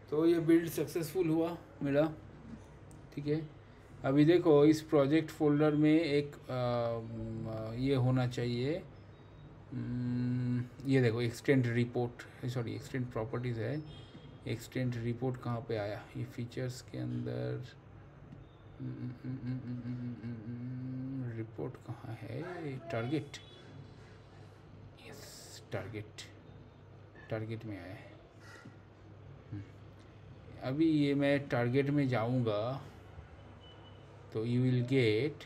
A: तो ये बिल्ड सक्सेसफुल हुआ मेरा, ठीक है। अभी देखो इस प्रोजेक्ट फोल्डर में एक ये होना चाहिए, ये देखो extend report, sorry extend properties है, एक्सटेंड रिपोर्ट कहाँ पे आया, ये फीचर्स के अंदर रिपोर्ट कहाँ है, टारगेट, यस टारगेट, टारगेट में आया है। अभी ये मैं टारगेट में जाऊंगा तो यू विल गेट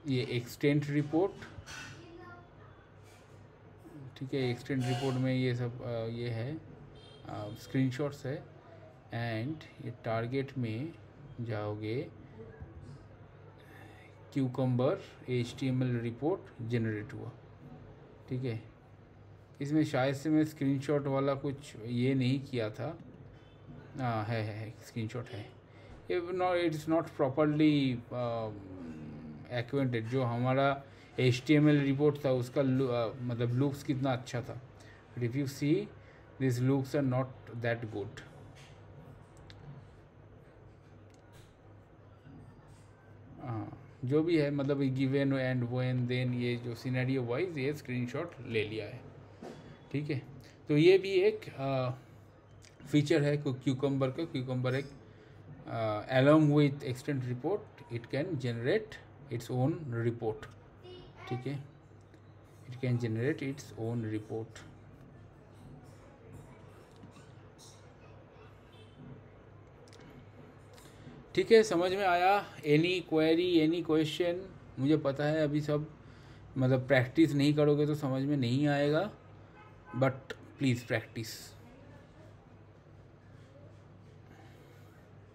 A: ये एक्सटेंड रिपोर्ट, ठीक है। एक्सटेंड रिपोर्ट में ये सब ये है स्क्रीनशॉट्स है, एंड ये टारगेट में जाओगे क्यूकम्बर HTML रिपोर्ट जनरेट हुआ, ठीक है। इसमें शायद से मैं स्क्रीनशॉट वाला कुछ ये नहीं किया था, है स्क्रीनशॉट है, ये it is not properly acquainted. जो हमारा HTML रिपोर्ट था उसका मतलब लुक्स कितना अच्छा था, but if you see this looks are not that good. जो भी है मतलब गिवन एंड व्हेन देन, ये जो सिनेरियो वाइज ये स्क्रीनशॉट ले लिया है, ठीक है। तो ये भी एक फीचर है क्यूकम्बर का, क्यूकम्बर एक along with extend report it can generate its own report, ठीक है, it can generate its own report। ठीक है, समझ में आया? Any query, any question? मुझे पता है अभी सब मतलब प्रैक्टिस नहीं करोगे तो समझ में नहीं आएगा, but please practice,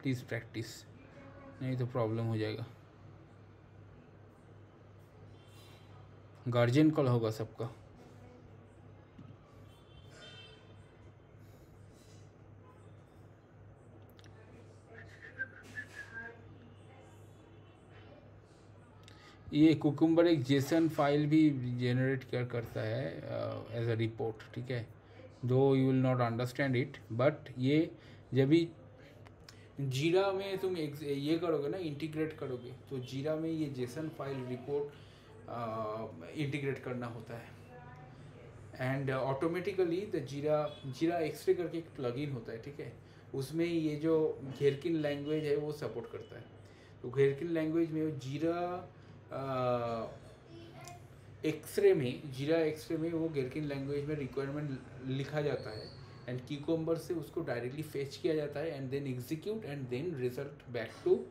A: please practice, नहीं तो प्रॉब्लम हो जाएगा। गार्जियन कॉल होगा सबका। ये कुकुम्बर एक जेसन फाइल भी जनरेट करता है एज अ रिपोर्ट, ठीक है। दो you will not understand it, but ये जब भी जीरा में तुम ये करोगे ना, इंटीग्रेट करोगे, तो जीरा में ये जेसन फाइल रिपोर्ट इंटीग्रेट करना होता है, एंड ऑटोमेटिकली द जीरा एक्सरे करके एक प्लगइन होता है, ठीक है। उसमें ये जो घेरकिन लैंग्वेज है वो सपोर्ट करता है। तो घेरकिन लैंग्वेज में जीरा एक्सरे में, जीरा एक्सरे में वो घेरकिन लैंग्वेज में रिक्वायरमेंट लिखा जाता है, एंड क्यूकम्बर से उसको डायरेक्टली फेच किया जाता है, and then execute and then result back to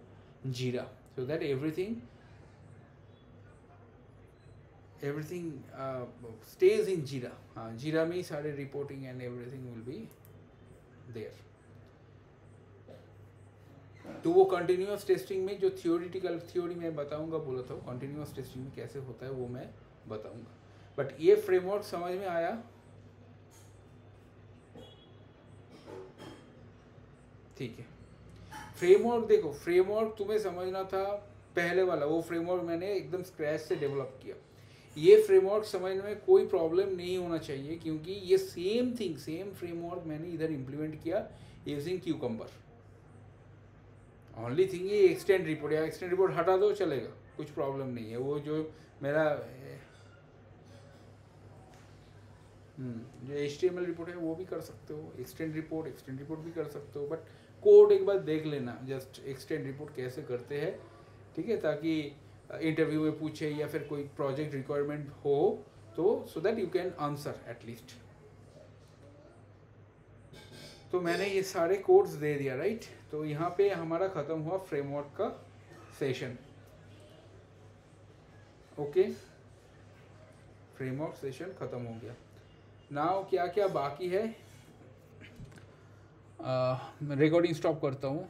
A: Jira, so that everything stays in Jira. हाँ, जीरा में ही सारे reporting and everything will be there. तो वो कंटिन्यूस टेस्टिंग में जो थियोरिटिकल थ्योरी मैं बताऊंगा बोला था, कंटिन्यूस टेस्टिंग में कैसे होता है वो मैं बताऊंगा। बट ये फ्रेमवर्क समझ में आया? ठीक है। फ्रेमवर्क देखो, फ्रेमवर्क तुम्हें समझना था पहले वाला, वो फ्रेमवर्क मैंने एकदम स्क्रैच से डेवलप किया। ये फ्रेमवर्क समझने में कोई प्रॉब्लम नहीं होना चाहिए, क्योंकि ये सेम थिंग, सेम फ्रेमवर्क मैंने इधर इम्प्लीमेंट किया यूजिंग क्यूकम्बर। ओनली थिंग ये एक्सटेंड रिपोर्ट, या एक्सटेंड रिपोर्ट हटा दो चलेगा, कुछ प्रॉब्लम नहीं है। वो जो मेरा जो HTML रिपोर्ट है वो भी कर सकते हो, एक्सटेंड रिपोर्ट भी कर सकते हो, बट कोड एक बार देख लेना, जस्ट एक्सटेंड रिपोर्ट कैसे करते हैं, ठीक है, ताकि इंटरव्यू में पूछे या फिर कोई प्रोजेक्ट रिक्वायरमेंट हो तो so that you can answer at least. तो मैंने ये सारे कोड्स दे दिया, राइट। तो यहाँ पे हमारा ख़त्म हुआ फ्रेमवर्क का सेशन। ओके, फ्रेमवर्क सेशन ख़त्म हो गया। नाउ क्या क्या बाकी है, मैं रिकॉर्डिंग स्टॉप करता हूँ।